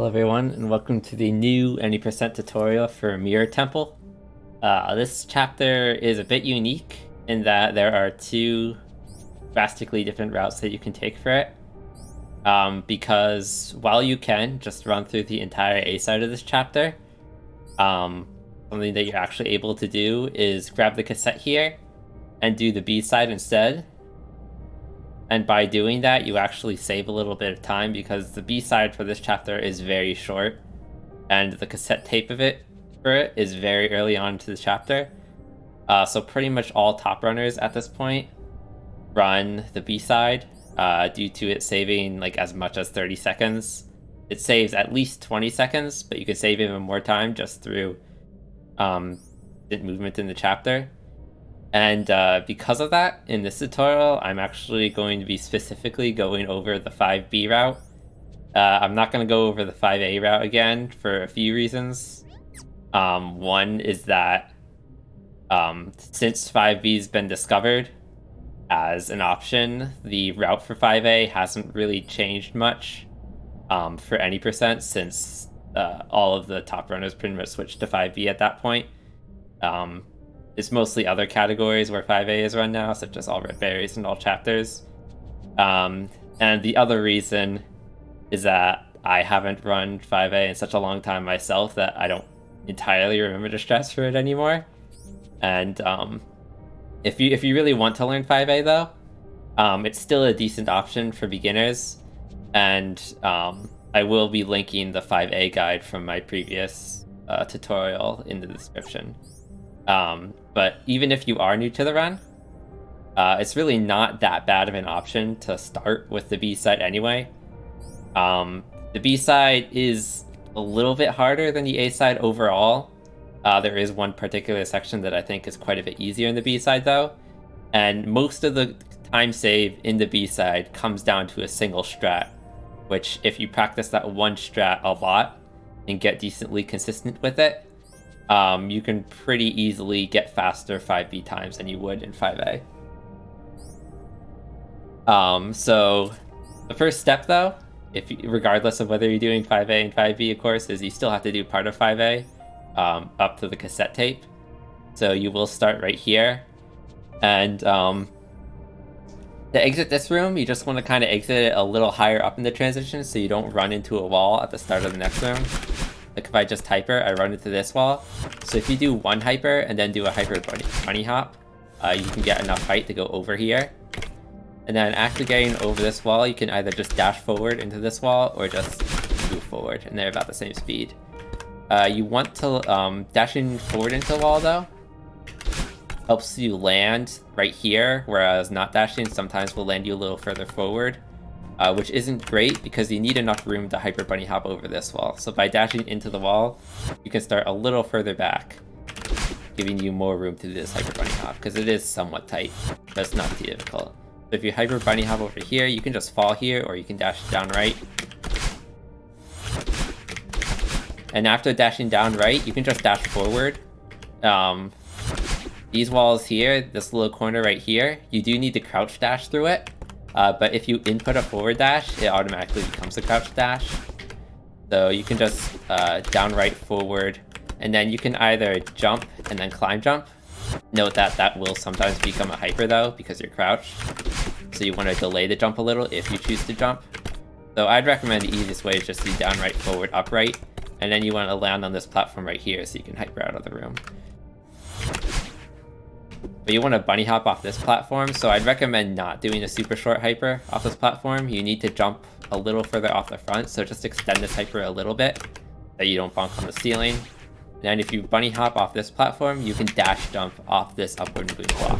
Hello everyone, and welcome to the new any percent tutorial for Mirror Temple. This chapter is a bit unique in that there are two drastically different routes that you can take for it. Because while you can just run through the entire A side of this chapter, something that you're actually able to do is grab the cassette here and do the B side instead. And by doing that, you actually save a little bit of time because the B-side for this chapter is very short, and the cassette tape of it for it is very early on to the chapter. So pretty much all top runners at this point run the B-side due to it saving like as much as 30 seconds. It saves at least 20 seconds, but you can save even more time just through movement in the chapter. And because of that, in this tutorial, I'm actually going to be specifically going over the 5B route. I'm not going to go over the 5A route again for a few reasons. One is that since 5B's been discovered as an option, the route for 5A hasn't really changed much for any percent since all of the top runners pretty much switched to 5B at that point. It's mostly other categories where 5A is run now, such as all red berries and all chapters. And the other reason is that I haven't run 5A in such a long time myself that I don't entirely remember the strats for it anymore. And if you really want to learn 5A though, it's still a decent option for beginners. And I will be linking the 5A guide from my previous tutorial in the description. But even if you are new to the run, it's really not that bad of an option to start with the B-side anyway. The B-side is a little bit harder than the A-side overall. There is one particular section that I think is quite a bit easier in the B-side though, and most of the time save in the B-side comes down to a single strat, which if you practice that one strat a lot and get decently consistent with it, you can pretty easily get faster 5B times than you would in 5A. So the first step though, regardless of whether you're doing 5A and 5B, of course, is you still have to do part of 5A up to the cassette tape. So you will start right here. And to exit this room, you just want to kind of exit it a little higher up in the transition so you don't run into a wall at the start of the next room. Like if I just hyper, I run into this wall. So if you do one hyper and then do a hyper bunny hop, you can get enough height to go over here. And then after getting over this wall, you can either just dash forward into this wall or just move forward, and they're about the same speed. You want to, dashing forward into the wall though, helps you land right here, whereas not dashing sometimes will land you a little further forward. Which isn't great because you need enough room to hyper bunny hop over this wall. So by dashing into the wall, you can start a little further back, giving you more room to do this hyper bunny hop because it is somewhat tight, but it's not too difficult. So if you hyper bunny hop over here, you can just fall here or you can dash down right. And after dashing down right, you can just dash forward. These walls here, this little corner right here, you do need to crouch dash through it. But if you input a forward dash, it automatically becomes a crouch dash. So you can just down right forward, and then you can either jump and then climb jump. Note that that will sometimes become a hyper though, because you're crouched. So you want to delay the jump a little if you choose to jump. So I'd recommend the easiest way is just do down right forward upright, and then you want to land on this platform right here so you can hyper out of the room. But you want to bunny hop off this platform, so I'd recommend not doing a super short hyper off this platform. You need to jump a little further off the front, so just extend this hyper a little bit, so you don't bonk on the ceiling. And then if you bunny hop off this platform, you can dash jump off this upward moving block.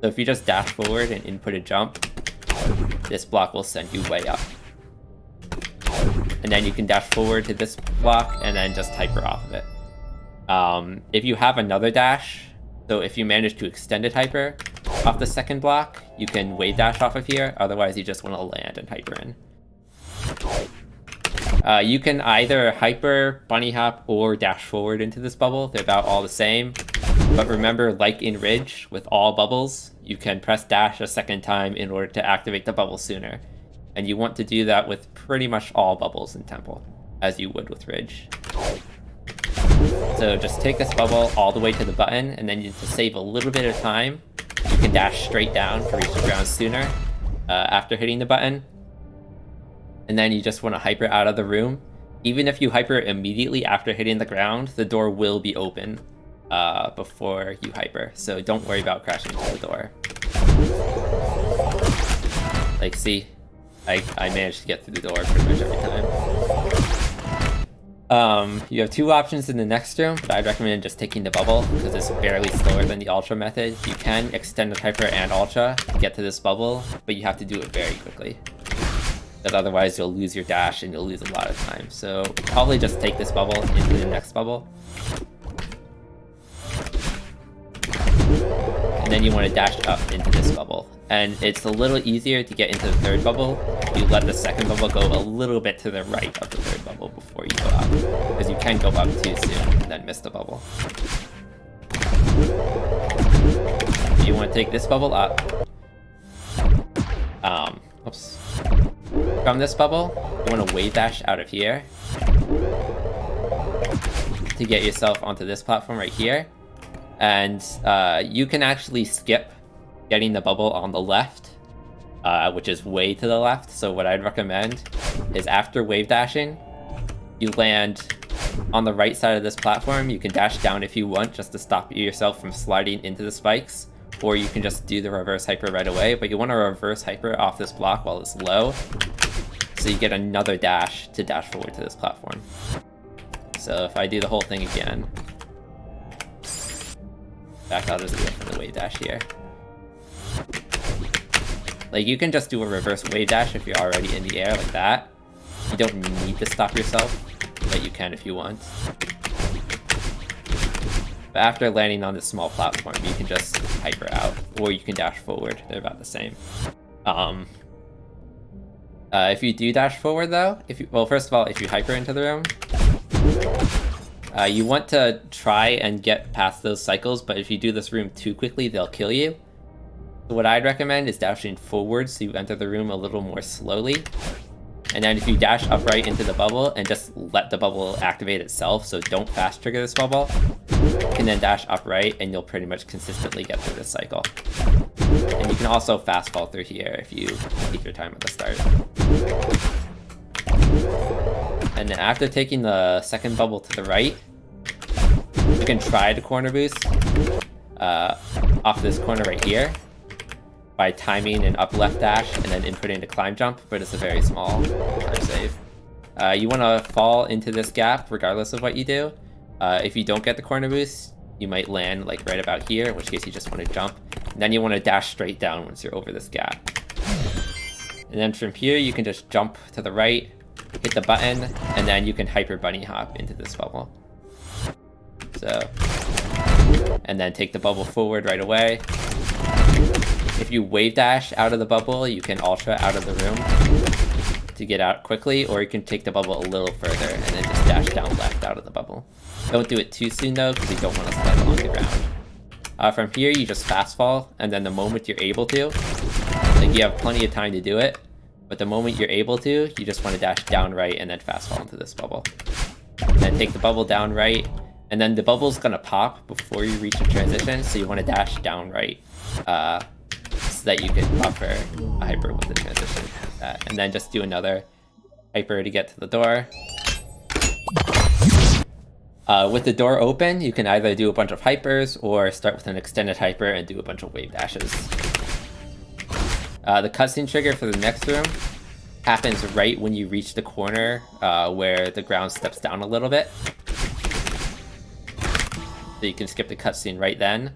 So if you just dash forward and input a jump, this block will send you way up. And then you can dash forward to this block and then just hyper off of it. If you have another dash, so if you manage to extend it hyper off the second block, you can wave dash off of here. Otherwise, you just want to land and hyper in. You can either hyper, bunny hop, or dash forward into this bubble. They're about all the same. But remember, like in Ridge, with all bubbles, you can press dash a second time in order to activate the bubble sooner. And you want to do that with pretty much all bubbles in Temple. as you would with Ridge. So just take this bubble all the way to the button, and then to save a little bit of time, you can dash straight down to reach the ground sooner after hitting the button. And then you just want to hyper out of the room. Even if you hyper immediately after hitting the ground, the door will be open before you hyper. So don't worry about crashing into the door. Like, see? I managed to get through the door pretty much every time. You have two options in the next room, but I'd recommend just taking the bubble because it's barely slower than the Ultra method. You can extend the hyper and Ultra to get to this bubble, but you have to do it very quickly. Because otherwise you'll lose your dash and you'll lose a lot of time. So probably just take this bubble into the next bubble. And then you want to dash up into this bubble. And it's a little easier to get into the third bubble if you let the second bubble go a little bit to the right of the third bubble before you go up. Because you can go up too soon and then miss the bubble. You want to take this bubble up. Oops. From this bubble, you want to wave dash out of here to get yourself onto this platform right here. And you can actually skip getting the bubble on the left, which is way to the left. So what I'd recommend is after wave dashing, you land on the right side of this platform. You can dash down if you want, just to stop yourself from sliding into the spikes. Or you can just do the reverse hyper right away, but you want to reverse hyper off this block while it's low, so you get another dash to dash forward to this platform. So if I do the whole thing again, back, I'll just do it from the wave dash here. Like, you can just do a reverse wave dash if you're already in the air like that. You don't need to stop yourself, but you can if you want. But after landing on this small platform, you can just hyper out, or you can dash forward. They're about the same. If you do dash forward though, well, first of all, if you hyper into the room, you want to try and get past those cycles, but if you do this room too quickly, they'll kill you. So what I'd recommend is dashing forward so you enter the room a little more slowly. And then if you dash upright into the bubble and just let the bubble activate itself, so don't fast trigger this bubble, you can then dash upright and you'll pretty much consistently get through this cycle. And you can also fast fall through here if you take your time at the start. And then after taking the second bubble to the right, you can try to corner boost off this corner right here by timing an up left dash and then inputting the climb jump, but it's a very small time save. You want to fall into this gap regardless of what you do. If you don't get the corner boost, you might land like right about here, in which case you just want to jump. And then you want to dash straight down once you're over this gap. And then from here, you can just jump to the right, hit the button, and then you can hyper bunny hop into this bubble. So, and then take the bubble forward right away. If you wave dash out of the bubble, you can ultra out of the room to get out quickly, or you can take the bubble a little further and then just dash down left out of the bubble. Don't do it too soon though, because you don't want to slide along the ground. From here, you just fast fall, and then the moment you're able to, like, you have plenty of time to do it, but the moment you're able to, you just want to dash down right and then fast fall into this bubble. And then take the bubble down right, and then the bubble's gonna pop before you reach the transition, so you want to dash down right. So that you can buffer a hyper with the transition. And then just do another hyper to get to the door. With the door open, you can either do a bunch of hypers or start with an extended hyper and do a bunch of wave dashes. The cutscene trigger for the next room happens right when you reach the corner where the ground steps down a little bit. So you can skip the cutscene right then.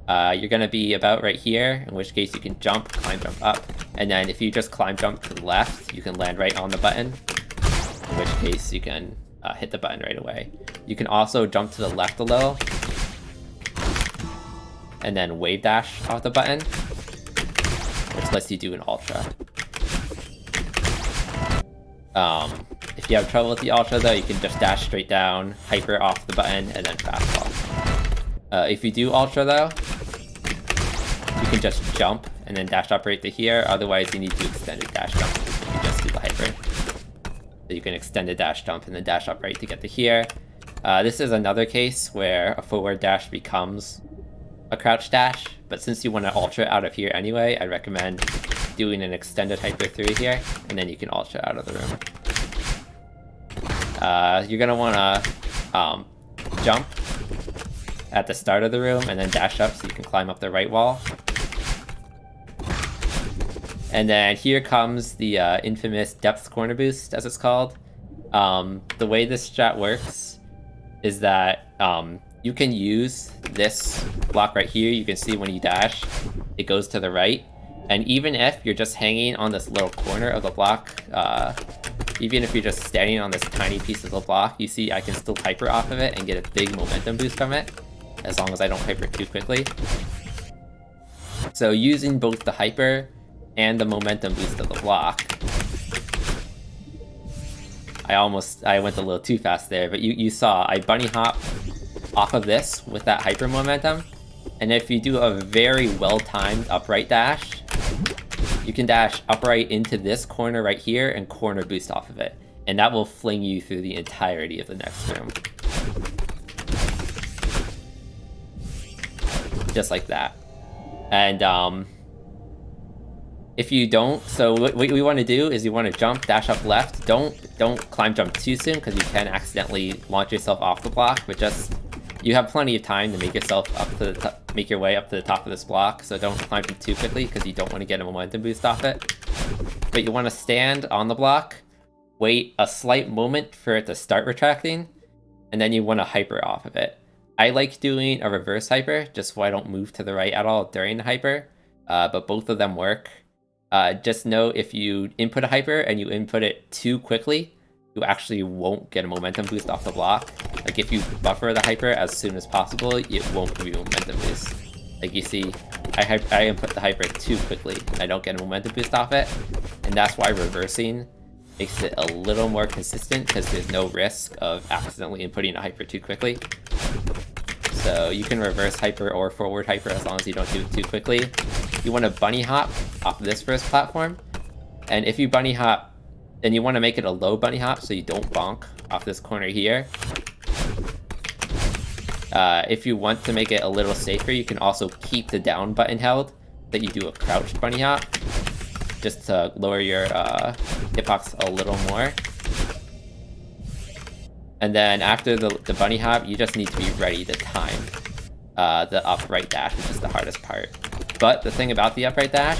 You're going to be about right here, in which case you can jump, climb jump up, and then if you just climb jump to the left, you can land right on the button, in which case you can hit the button right away. You can also jump to the left a little, and then wave dash off the button, which lets you do an ultra. If you have trouble with the ultra though, you can just dash straight down, hyper off the button, and then fast fall. If you do ultra though, you can just jump and then dash up right to here, otherwise you need to extend a dash jump if you just do the hyper. So you can extend a dash jump and then dash upright to get to here. This is another case where a forward dash becomes a crouch dash, but since you want to ultra out of here anyway, I recommend doing an extended hyper through here, and then you can ultra out of the room. You're going to want to jump at the start of the room and then dash up so you can climb up the right wall. And then here comes the infamous depth corner boost, as it's called. The way this strat works is that you can use this block right here. You can see when you dash, it goes to the right. And even if you're just hanging on this little corner of the block, even if you're just standing on this tiny piece of the block, you see I can still hyper off of it and get a big momentum boost from it, as long as I don't hyper too quickly. So using both the hyper and the momentum boost of the block, I went a little too fast there, but you saw I bunny hop off of this with that hyper momentum, and if you do a very well-timed upright dash, you can dash upright into this corner right here and corner boost off of it, and that will fling you through the entirety of the next room. Just like that. And if you don't, so what we want to do is you want to jump, dash up left. Don't climb jump too soon, because you can accidentally launch yourself off the block, but just, you have plenty of time to make yourself up to the top, make your way up to the top of this block, so don't climb jump too quickly because you don't want to get a momentum boost off it. But you want to stand on the block, wait a slight moment for it to start retracting, and then you want to hyper off of it. I like doing a reverse hyper, just so I don't move to the right at all during the hyper, but both of them work. Just know if you input a hyper and you input it too quickly, you actually won't get a momentum boost off the block. Like if you buffer the hyper as soon as possible, it won't give you a momentum boost. Like you see, I input the hyper too quickly, and I don't get a momentum boost off it, and that's why reversing makes it a little more consistent, because there's no risk of accidentally inputting a hyper too quickly. So you can reverse hyper or forward hyper as long as you don't do it too quickly. You want to bunny hop off of this first platform, and if you bunny hop, then you want to make it a low bunny hop so you don't bonk off this corner here. If you want to make it a little safer, you can also keep the down button held, that you do a crouched bunny hop, just to lower your hitbox a little more. And then after the bunny hop, you just need to be ready to time the upright dash, which is the hardest part. But the thing about the upright dash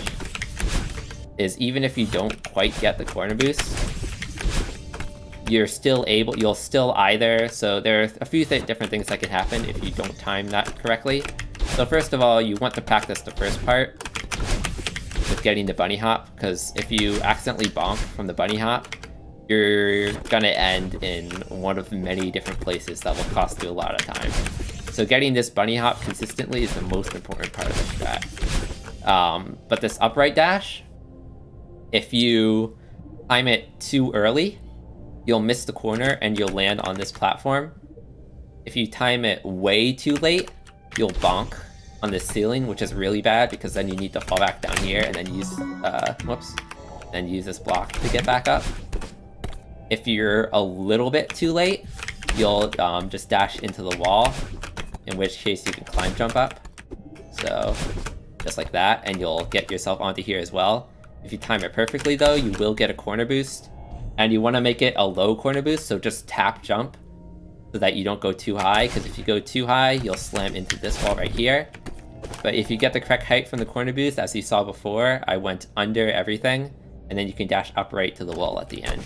is even if you don't quite get the corner boost, you'll still either, so there are a few different things that can happen if you don't time that correctly. So first of all, you want to practice the first part with getting the bunny hop, because if you accidentally bonk from the bunny hop, you're gonna end in one of many different places that will cost you a lot of time. So getting this bunny hop consistently is the most important part of the strat. But this upright dash, if you time it too early, you'll miss the corner and you'll land on this platform. If you time it way too late, you'll bonk on this ceiling, which is really bad, because then you need to fall back down here and then use this block to get back up. If you're a little bit too late, you'll just dash into the wall, in which case you can climb jump up. So just like that, and you'll get yourself onto here as well. If you time it perfectly though, you will get a corner boost, and you want to make it a low corner boost, so just tap jump so that you don't go too high, because if you go too high, you'll slam into this wall right here. But if you get the correct height from the corner boost, as you saw before, I went under everything, and then you can dash upright to the wall at the end.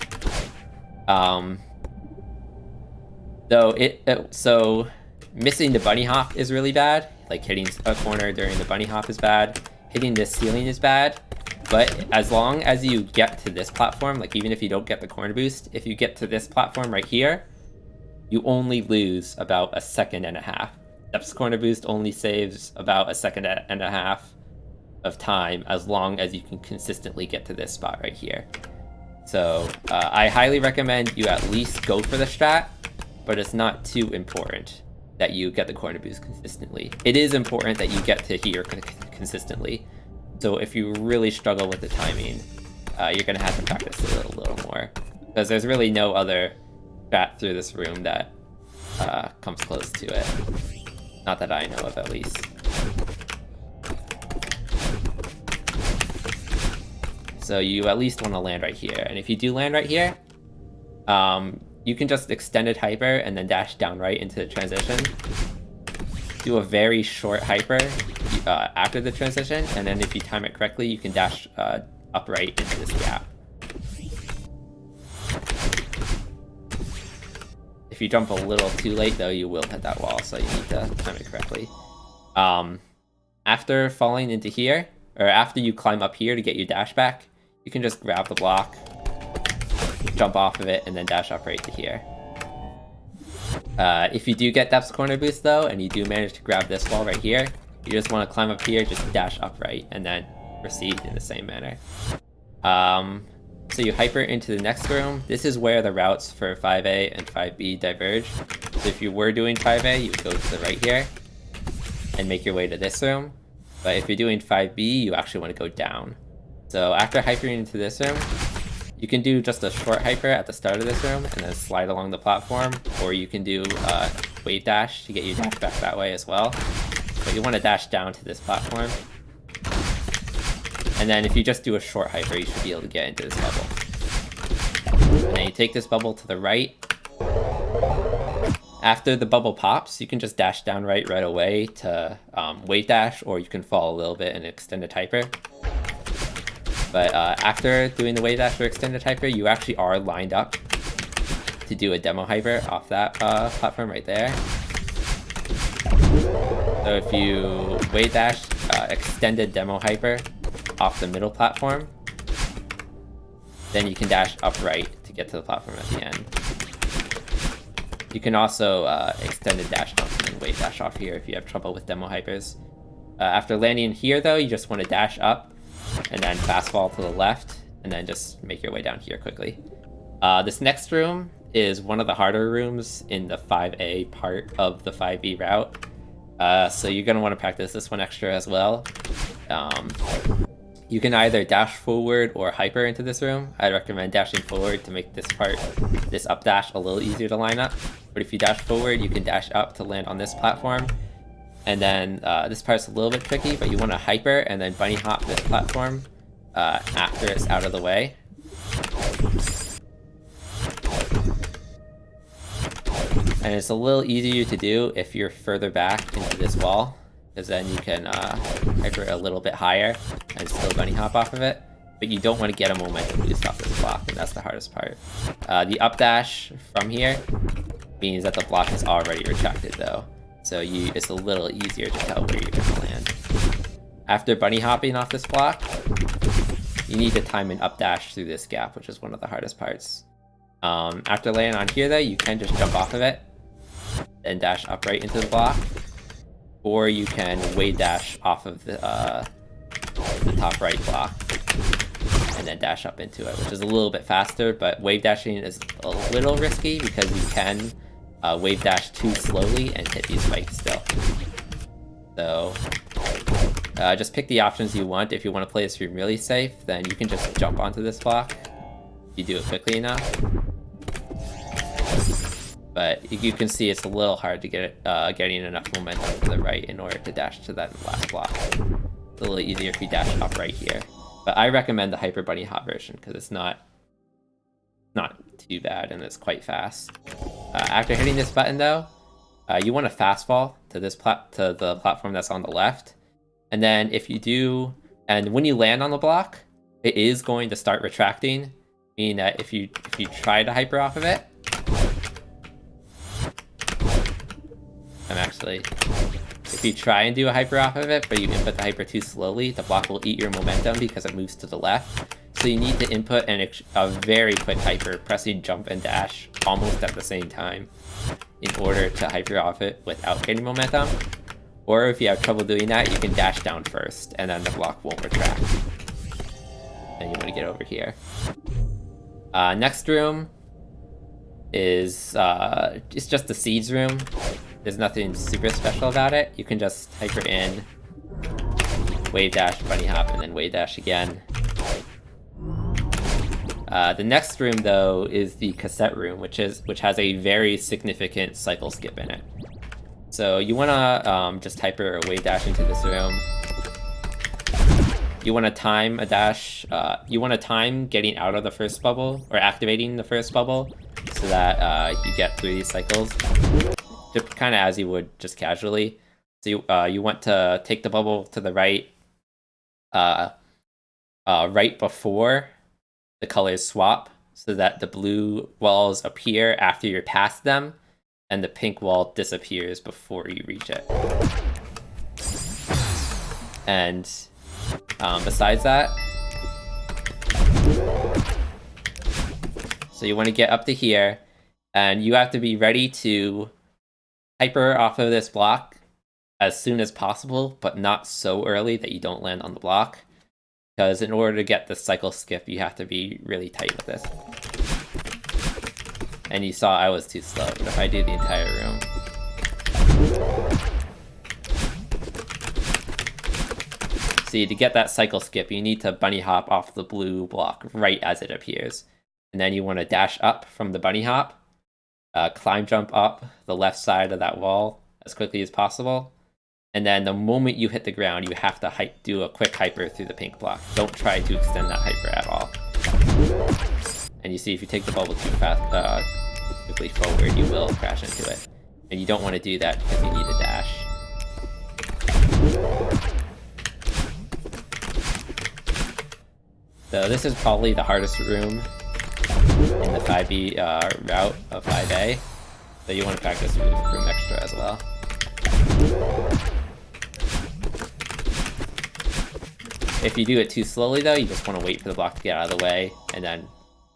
So missing the bunny hop is really bad. Like hitting a corner during the bunny hop is bad. Hitting this ceiling is bad. But as long as you get to this platform, like even if you don't get the corner boost, if you get to this platform right here, you only lose about 1.5 seconds. Depth's corner boost only saves about 1.5 seconds of time, as long as you can consistently get to this spot right here. So I highly recommend you at least go for the strat, but it's not too important that you get the corner boost consistently. It is important that you get to here consistently. So if you really struggle with the timing, you're gonna have to practice it a little more. Because there's really no other strat through this room that comes close to it. Not that I know of, at least. So you at least want to land right here. And if you do land right here, you can just extended hyper and then dash down right into the transition. Do a very short hyper after the transition, and then if you time it correctly, you can dash up right into this gap. If you jump a little too late, though, you will hit that wall, so you need to time it correctly. After falling into here, or after you climb up here to get your dash back, you can just grab the block, jump off of it, and then dash up right to here. If you do get Depth's Corner Boost, though, and you do manage to grab this wall right here, you just want to climb up here, just dash upright, and then proceed in the same manner. So you hyper into the next room. This is where the routes for 5A and 5B diverge. So if you were doing 5A, you would go to the right here and make your way to this room. But if you're doing 5B, you actually want to go down. So after hypering into this room, you can do just a short hyper at the start of this room and then slide along the platform, or you can do wave dash to get your dash back that way as well. But you want to dash down to this platform. And then if you just do a short hyper, you should be able to get into this bubble. And then you take this bubble to the right. After the bubble pops, you can just dash down right away to wave dash, or you can fall a little bit and extend a hyper. But after doing the wave dash or extended hyper, you actually are lined up to do a demo hyper off that platform right there. So if you wave dash, extended demo hyper off the middle platform, then you can dash upright to get to the platform at the end. You can also extended dash jump and then wave dash off here if you have trouble with demo hypers. After landing here, though, you just want to dash up and then fast fall to the left, and then just make your way down here quickly. This next room is one of the harder rooms in the 5A part of the 5B route. So you're going to want to practice this one extra as well. You can either dash forward or hyper into this room. I recommend dashing forward to make this up dash a little easier to line up. But if you dash forward, you can dash up to land on this platform. And then this part's a little bit tricky, but you want to hyper and then bunny hop this platform after it's out of the way. And it's a little easier to do if you're further back into this wall, because then you can hyper a little bit higher and still bunny hop off of it. But you don't want to get a momentum boost off this block, and that's the hardest part. The up dash from here means that the block is already retracted, though. So it's a little easier to tell where you're going to land. After bunny hopping off this block, you need to time an up dash through this gap, which is one of the hardest parts. After landing on here, though, you can just jump off of it and dash upright into the block. Or you can wave dash off of the top right block and then dash up into it, which is a little bit faster, but wave dashing is a little risky because you can wave dash too slowly and hit these spikes still. So just pick the options you want. If you want to play this room really safe, then you can just jump onto this block if you do it quickly enough. But you can see it's a little hard to get getting enough momentum to the right in order to dash to that last block. It's a little easier if you dash up right here. But I recommend the Hyper Bunny Hop version because it's not too bad and it's quite fast. After hitting this button, though, you want to fast fall to the platform that's on the left. And then if you do, and when you land on the block, it is going to start retracting, meaning that if you try to hyper off of it, if you try and do a hyper off of it, but you input the hyper too slowly, the block will eat your momentum because it moves to the left. So you need to input a very quick hyper, pressing jump and dash almost at the same time in order to hyper off it without getting momentum. Or if you have trouble doing that, you can dash down first, and then the block won't retract. And you want to get over here. Next room is it's just the seeds room. There's nothing super special about it. You can just hyper in, wave dash, bunny hop, and then wave dash again. The next room, though, is the cassette room, which has a very significant cycle skip in it. So you want to just hyper or wave dash into this room. You want to time a dash. You want to time getting out of the first bubble or activating the first bubble, so that you get through these cycles, just kind of as you would just casually. So you want to take the bubble to the right, right before the colors swap, so that the blue walls appear after you're past them, and the pink wall disappears before you reach it. And besides that, so you want to get up to here, and you have to be ready to hyper off of this block as soon as possible, but not so early that you don't land on the block. Because in order to get the cycle skip, you have to be really tight with this. And you saw I was too slow, but if I do the entire room... See, to get that cycle skip, you need to bunny hop off the blue block right as it appears. And then you want to dash up from the bunny hop, climb jump up the left side of that wall as quickly as possible. And then the moment you hit the ground, you have to do a quick hyper through the pink block. Don't try to extend that hyper at all. And you see, if you take the bubble too fast, quickly forward, you will crash into it. And you don't want to do that because you need a dash. So this is probably the hardest room in the 5B route of 5A. So you want to practice room extra as well. If you do it too slowly, though, you just want to wait for the block to get out of the way, and then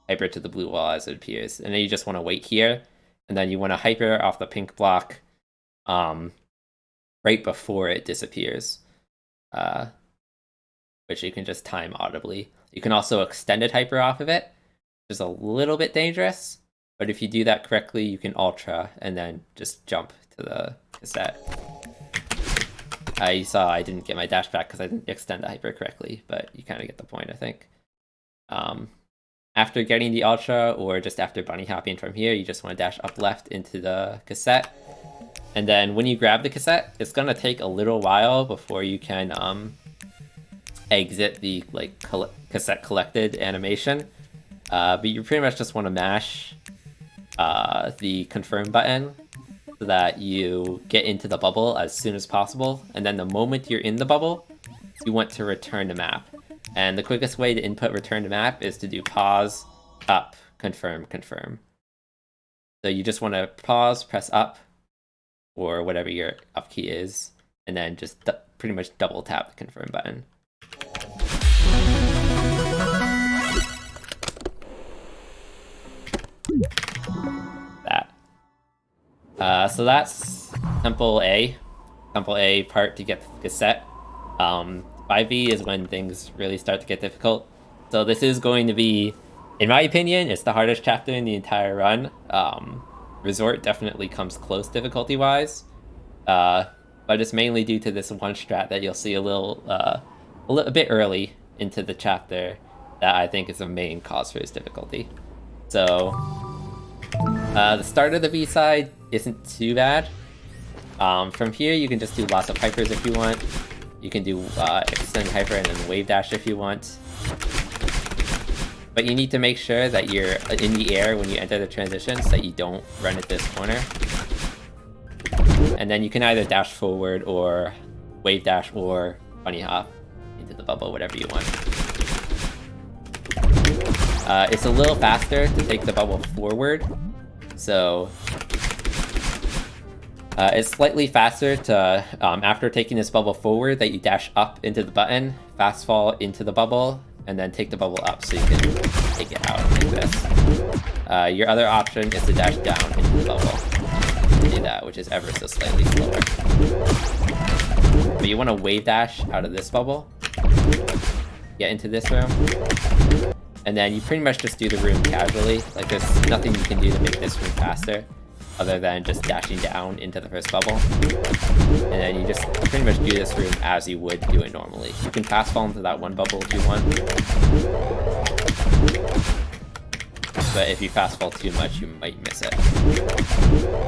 hyper to the blue wall as it appears. And then you just want to wait here, and then you want to hyper off the pink block right before it disappears, which you can just time audibly. You can also extended hyper off of it, which is a little bit dangerous, but if you do that correctly, you can ultra and then just jump to the cassette. You saw I didn't get my dash back because I didn't extend the hyper correctly, but you kind of get the point, I think. After getting the ultra, or just after bunny hopping from here, you just want to dash up left into the cassette. And then when you grab the cassette, it's going to take a little while before you can exit the cassette collected animation. But you pretty much just want to mash the confirm button, so that you get into the bubble as soon as possible, and then the moment you're in the bubble, you want to return to map. And the quickest way to input return to map is to do pause, up, confirm, confirm. So you just want to pause, press up, or whatever your up key is, and then just pretty much double tap the confirm button. So that's Temple A part to get the cassette. 5B is when things really start to get difficult. So this is going to be, in my opinion, it's the hardest chapter in the entire run. Resort definitely comes close difficulty-wise, but it's mainly due to this one strat that you'll see a bit early into the chapter that I think is the main cause for its difficulty. So the start of the B-side isn't too bad. From here, you can just do lots of hypers if you want. You can do extend hyper and then wave dash if you want. But you need to make sure that you're in the air when you enter the transition, so that you don't run at this corner. And then you can either dash forward or wave dash or bunny hop into the bubble, whatever you want. It's a little faster to take the bubble forward, so it's slightly faster to, after taking this bubble forward, that you dash up into the button, fast fall into the bubble, and then take the bubble up so you can take it out like this. Your other option is to dash down into the bubble. Do that, which is ever so slightly slower. But you want to wave dash out of this bubble, get into this room, and then you pretty much just do the room casually. Like, there's nothing you can do to make this room faster other than just dashing down into the first bubble. And then you just pretty much do this room as you would do it normally. You can fast fall into that one bubble if you want. but if you fast fall too much, you might miss it.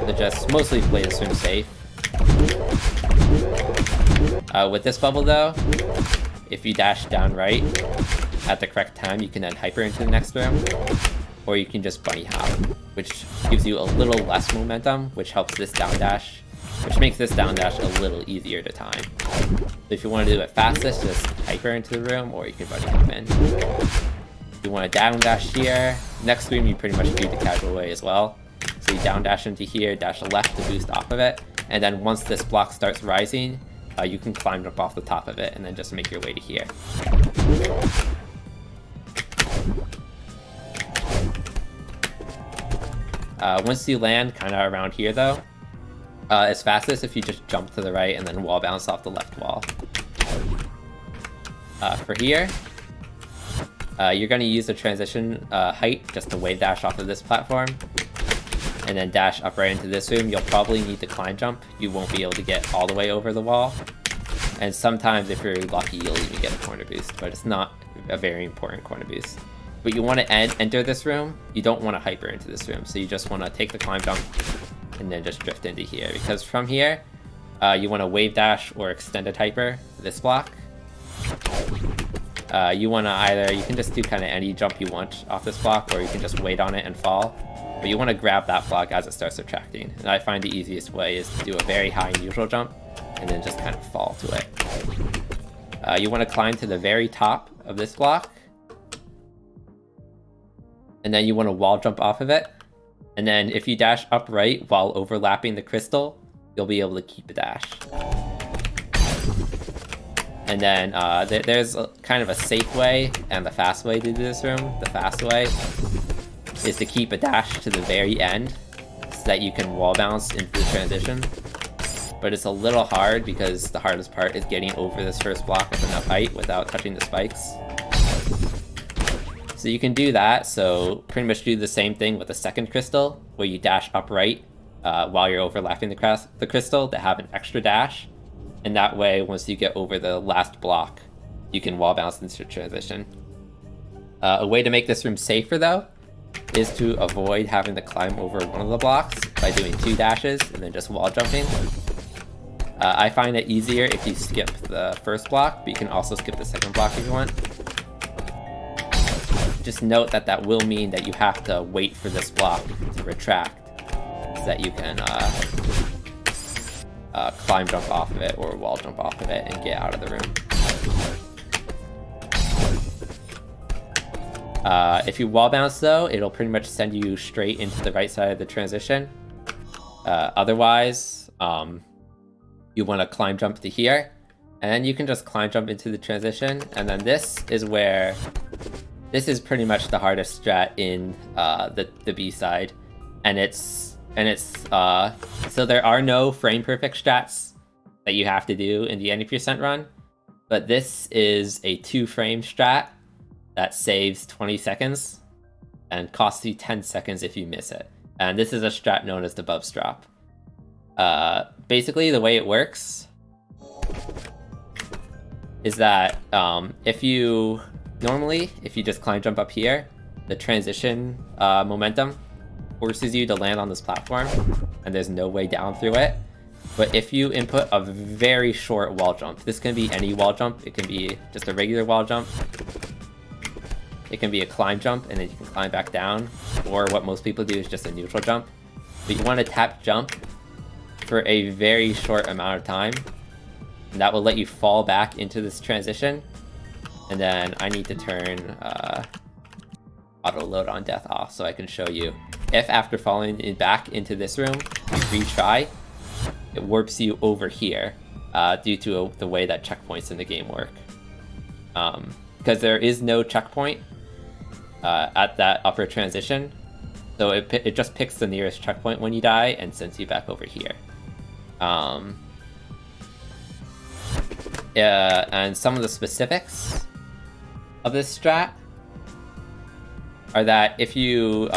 So just mostly play this room safe. With this bubble though, if you dash down right at the correct time, you can then hyper into the next room, or you can just bunny hop, which gives you a little less momentum, which helps this down dash, which makes this down dash a little easier to time. So if you want to do it fastest, just hyper into the room, or you can bunny hop in. If you want to down dash here, next room you pretty much do the casual way as well. So you down dash into here, dash left to boost off of it, and then once this block starts rising, you can climb up off the top of it and then just make your way to here. Once you land kind of around here though, it's fastest if you just jump to the right and then wall bounce off the left wall. For here, you're going to use the transition height just to wave dash off of this platform, and then dash up right into this room. You'll probably need to climb jump. You won't be able to get all the way over the wall. And sometimes if you're lucky, you'll even get a corner boost, but it's not a very important corner boost. But you want to enter this room, you don't want to hyper into this room, so you just want to take the climb jump and then just drift into here. Because from here, you want to wave dash or extended hyper this block. You want to you can just do kind of any jump you want off this block, or you can just wait on it and fall. But you want to grab that block as it starts subtracting. And I find the easiest way is to do a very high neutral jump and then just kind of fall to it. You want to climb to the very top of this block, and then you want to wall jump off of it. And then if you dash upright while overlapping the crystal, you'll be able to keep a dash. And then there's kind of a safe way and the fast way to do this room. The fast way is to keep a dash to the very end so that you can wall bounce into the transition. But it's a little hard because the hardest part is getting over this first block with enough height without touching the spikes. So you can do that, so pretty much do the same thing with the second crystal, where you dash upright while you're overlapping the crystal to have an extra dash. And that way, once you get over the last block, you can wall bounce into transition. A way to make this room safer though, is to avoid having to climb over one of the blocks by doing 2 dashes and then just wall jumping. I find it easier if you skip the first block, but you can also skip the second block if you want. Just note that that will mean that you have to wait for this block to retract so that you can climb jump off of it or wall jump off of it and get out of the room. If you wall bounce though, it'll pretty much send you straight into the right side of the transition. Otherwise, you want to climb jump to here, and then you can just climb jump into the transition, and then this is pretty much the hardest strat in the B side, and it's so there are no frame perfect strats that you have to do in the any percent run, but this is a 2-frame strat that saves 20 seconds and costs you 10 seconds if you miss it. And this is a strat known as the Bubs drop. Basically, the way it works is that if you just climb jump up here, the transition momentum forces you to land on this platform, and there's no way down through it. But if you input a very short wall jump, this can be any wall jump, it can be just a regular wall jump, it can be a climb jump, and then you can climb back down, or what most people do is just a neutral jump. But you want to tap jump for a very short amount of time, and that will let you fall back into this transition. And then I need to turn auto load on death off so I can show you. If after falling back into this room, you retry, it warps you over here due to the way that checkpoints in the game work. Because there is no checkpoint at that upper transition, so it just picks the nearest checkpoint when you die and sends you back over here. And some of the specifics of this strat are that if you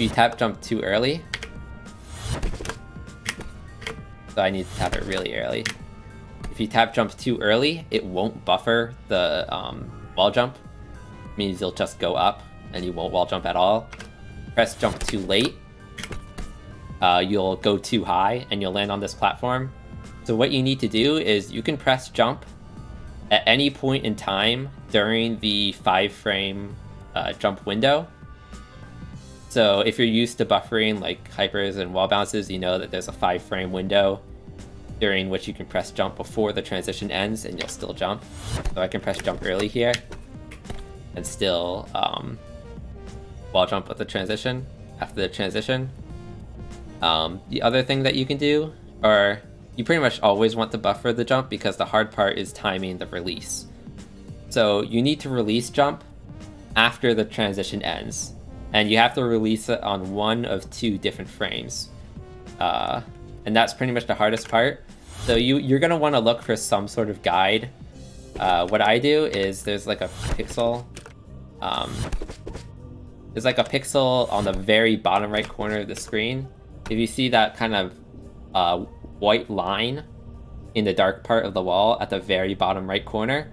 tap jump too early, so I need to tap it really early. If you tap jump too early, it won't buffer the wall jump. It means you'll just go up and you won't wall jump at all. Press jump too late, you'll go too high, and you'll land on this platform. So what you need to do is you can press jump at any point in time during the 5-frame jump window. So if you're used to buffering like hypers and wall bounces, you know that there's a 5-frame window during which you can press jump before the transition ends and you'll still jump. So I can press jump early here and still wall jump with the transition after the transition. The other thing that you can do, or you pretty much always want to buffer the jump because the hard part is timing the release. So you need to release jump after the transition ends, and you have to release it on one of 2 different frames. And that's pretty much the hardest part. So you're gonna wanna look for some sort of guide. What I do is there's like a pixel. There's like a pixel on the very bottom right corner of the screen. If you see that kind of white line in the dark part of the wall at the very bottom right corner,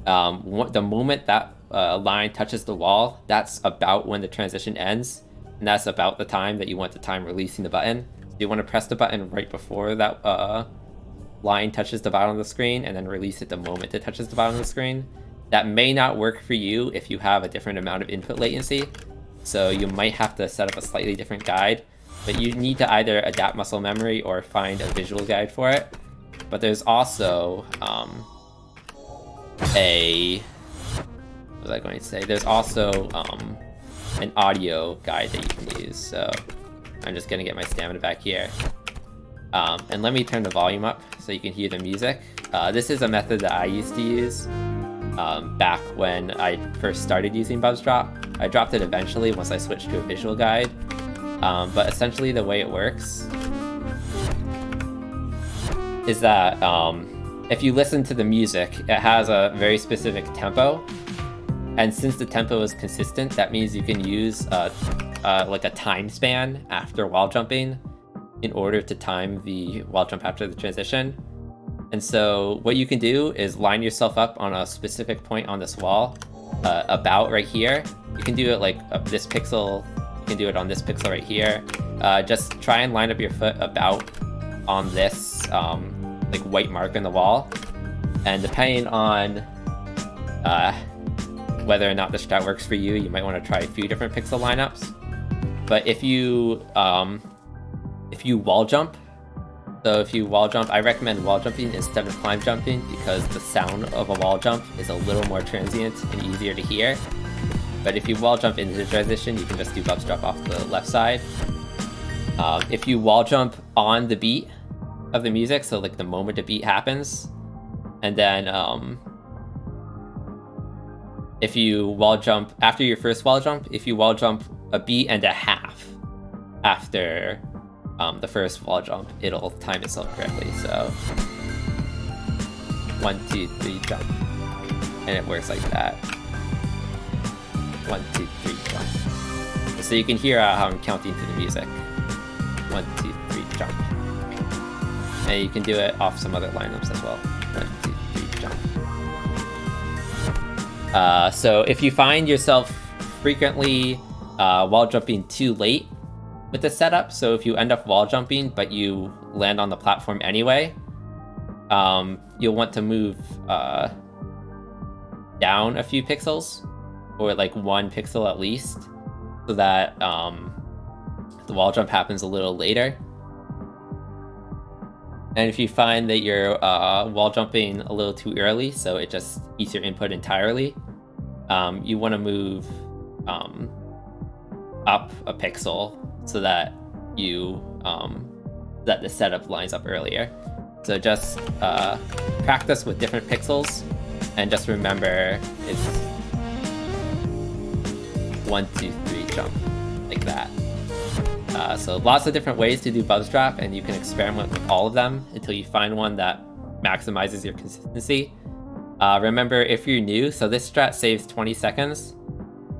the moment that line touches the wall, that's about when the transition ends, and that's about the time that you want to time releasing the button. So you want to press the button right before that line touches the bottom of the screen, and then release it the moment it touches the bottom of the screen. That may not work for you if you have a different amount of input latency, so you might have to set up a slightly different guide. But you need to either adapt muscle memory or find a visual guide for it. But there's also what was I going to say? There's also an audio guide that you can use. So I'm just gonna get my stamina back here. And let me turn the volume up so you can hear the music. This is a method that I used to use back when I first started using Bubs Drop. I dropped it eventually once I switched to a visual guide. But essentially the way it works is that if you listen to the music, it has a very specific tempo. And since the tempo is consistent, that means you can use like a time span after wall jumping in order to time the wall jump after the transition. And so what you can do is line yourself up on a specific point on this wall, about right here. You can do it like this pixel. You can do it on this pixel right here. Just try and line up your foot about on this like white mark in the wall. And depending on whether or not the strat works for you, you might want to try a few different pixel lineups. But if you wall jump, so if you wall jump, I recommend wall jumping instead of climb jumping because the sound of a wall jump is a little more transient and easier to hear. But if you wall jump into the transition, you can just do Bubs Drop off the left side. If you wall jump on the beat of the music, so like the moment the beat happens, and then if you wall jump after your first wall jump, if you wall jump a beat and a half after the first wall jump, it'll time itself correctly. So 1, 2, 3, jump, and it works like that. 1, 2, 3, jump. So you can hear how I'm counting to the music. 1, 2, 3, jump. And you can do it off some other lineups as well. 1, 2, 3, jump. So if you find yourself frequently wall jumping too late with the setup, so if you end up wall jumping but you land on the platform anyway, you'll want to move down a few pixels, or like 1 pixel at least, so that the wall jump happens a little later. And if you find that you're wall jumping a little too early, so it just eats your input entirely, you want to move up a pixel so that that the setup lines up earlier. So just practice with different pixels, and just remember it's 1, 2, 3, jump, like that. So lots of different ways to do Bubs Drop, and you can experiment with all of them until you find one that maximizes your consistency. Remember, if you're new, so this strat saves 20 seconds,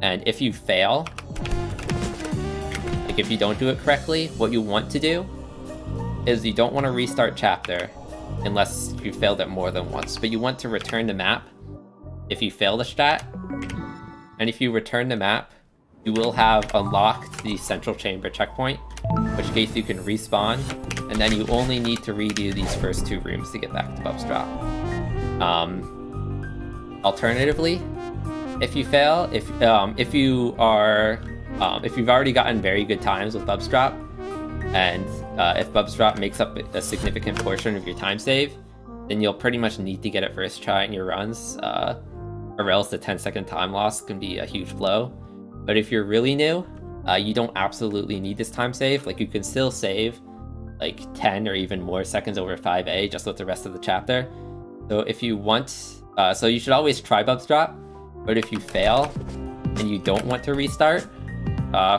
and if you fail, like if you don't do it correctly, what you want to do is you don't want to restart chapter unless you failed it more than once, but you want to return the map if you fail the strat. And if you return the map, you will have unlocked the central chamber checkpoint, in which case you can respawn, and then you only need to redo these first 2 rooms to get back to Bubs Drop. Alternatively, if you fail, if you've already gotten very good times with Bubs Drop, and if Bubs Drop makes up a significant portion of your time save, then you'll pretty much need to get it first try in your runs, or else the 10-second time loss can be a huge blow. But if you're really new, you don't absolutely need this time save. Like, you can still save like 10 or even more seconds over 5A just with the rest of the chapter. So if you want, so you should always try Bubs Drop, but if you fail and you don't want to restart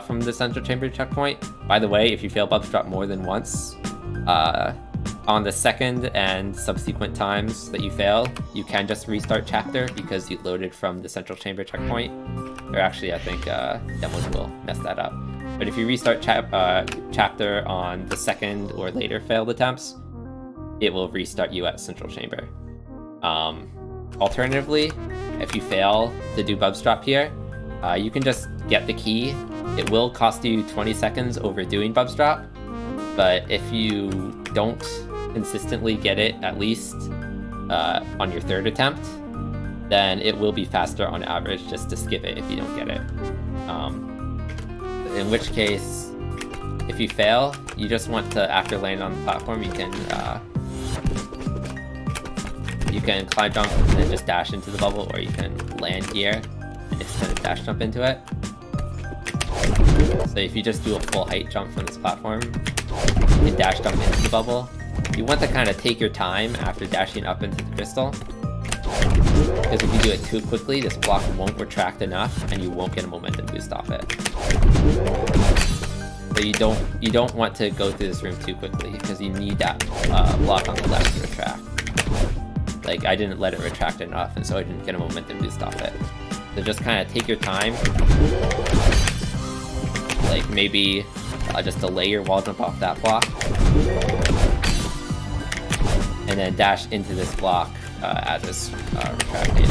from the central chamber checkpoint, by the way, if you fail Bubs Drop more than once, on the second and subsequent times that you fail, you can just restart chapter because you loaded from the central chamber checkpoint. Or actually, I think demos will mess that up. But if you restart chapter on the second or later failed attempts, it will restart you at central chamber. Alternatively, if you fail to do Bubs Drop here, you can just get the key. It will cost you 20 seconds over doing Bubs Drop, but if you don't consistently get it at least on your 3rd attempt, then it will be faster on average just to skip it if you don't get it. In which case, if you fail, you just want to, after landing on the platform, you can climb jump and then just dash into the bubble, or you can land here and just kind of dash jump into it. So if you just do a full height jump from this platform, you can dash jump into the bubble. You want to kind of take your time after dashing up into the crystal, because if you do it too quickly, this block won't retract enough and you won't get a momentum boost off it. So you don't want to go through this room too quickly, because you need that block on the left to retract. Like, I didn't let it retract enough, and so I didn't get a momentum boost off it. So just kind of take your time, like maybe just delay your wall jump off that block, and then dash into this block as it's retracted.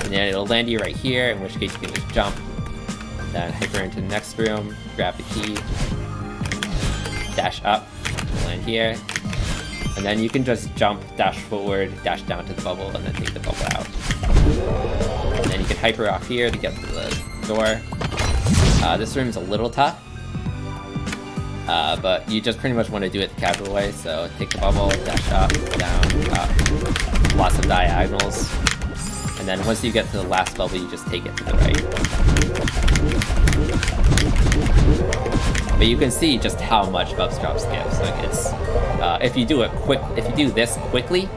And then it'll land you right here, in which case you can just jump, then hyper into the next room, grab the key, dash up, land here, and then you can just jump, dash forward, dash down to the bubble, and then take the bubble out. And then you can hyper off here to get to the door. This room's a little tough, but you just pretty much want to do it the casual way, so take the bubble, dash up, down, up, lots of diagonals, and then once you get to the last bubble, you just take it to the right. But you can see just how much Bubs Drop skips. Like, it's if you do this quickly,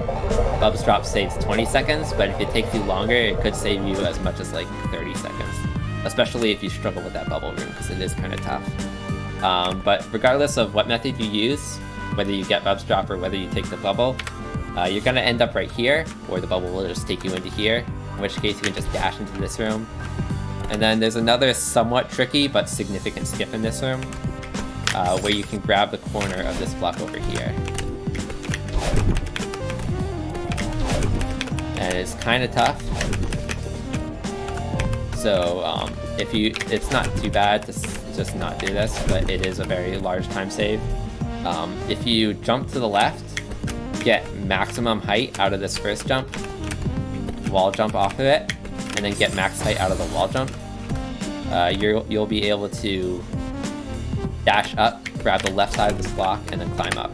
Bubs Drop saves 20 seconds, but if it takes you longer, it could save you as much as like 30 seconds. Especially if you struggle with that bubble room, because it is kind of tough. But regardless of what method you use, whether you get Bubs Drop or whether you take the bubble, you're gonna end up right here, or the bubble will just take you into here, in which case you can just dash into this room. And then there's another somewhat tricky but significant skip in this room, where you can grab the corner of this block over here. And it's kind of tough. So it's not too bad to just not do this, but it is a very large time save. If you jump to the left, get maximum height out of this first jump, wall jump off of it, and then get max height out of the wall jump, you'll be able to dash up, grab the left side of this block, and then climb up.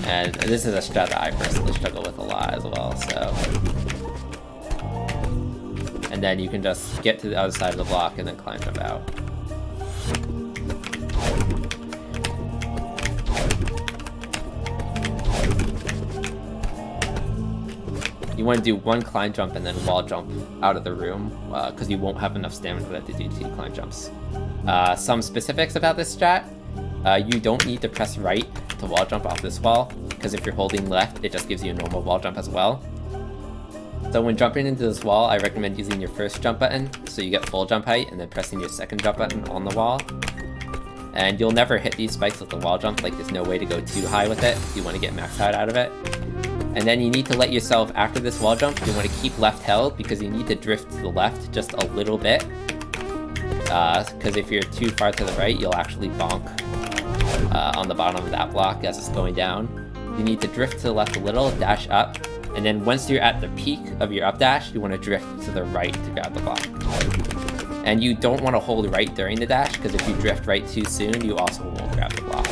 And this is a strat that I personally struggle with a lot as well, so. And then you can just get to the other side of the block and then climb jump out. You want to do one climb jump and then wall jump out of the room, because you won't have enough stamina for that to do 2 climb jumps. Some specifics about this strat: you don't need to press right to wall jump off this wall, because if you're holding left, it just gives you a normal wall jump as well. So when jumping into this wall, I recommend using your first jump button, so you get full jump height, and then pressing your second jump button on the wall. And you'll never hit these spikes with the wall jump, like there's no way to go too high with it if you want to get max height out of it. And then you need to let yourself, after this wall jump, you want to keep left held because you need to drift to the left just a little bit. Because if you're too far to the right, you'll actually bonk on the bottom of that block as it's going down. You need to drift to the left a little, dash up, and then once you're at the peak of your up dash, you want to drift to the right to grab the block. And you don't want to hold right during the dash, because if you drift right too soon, you also won't grab the block.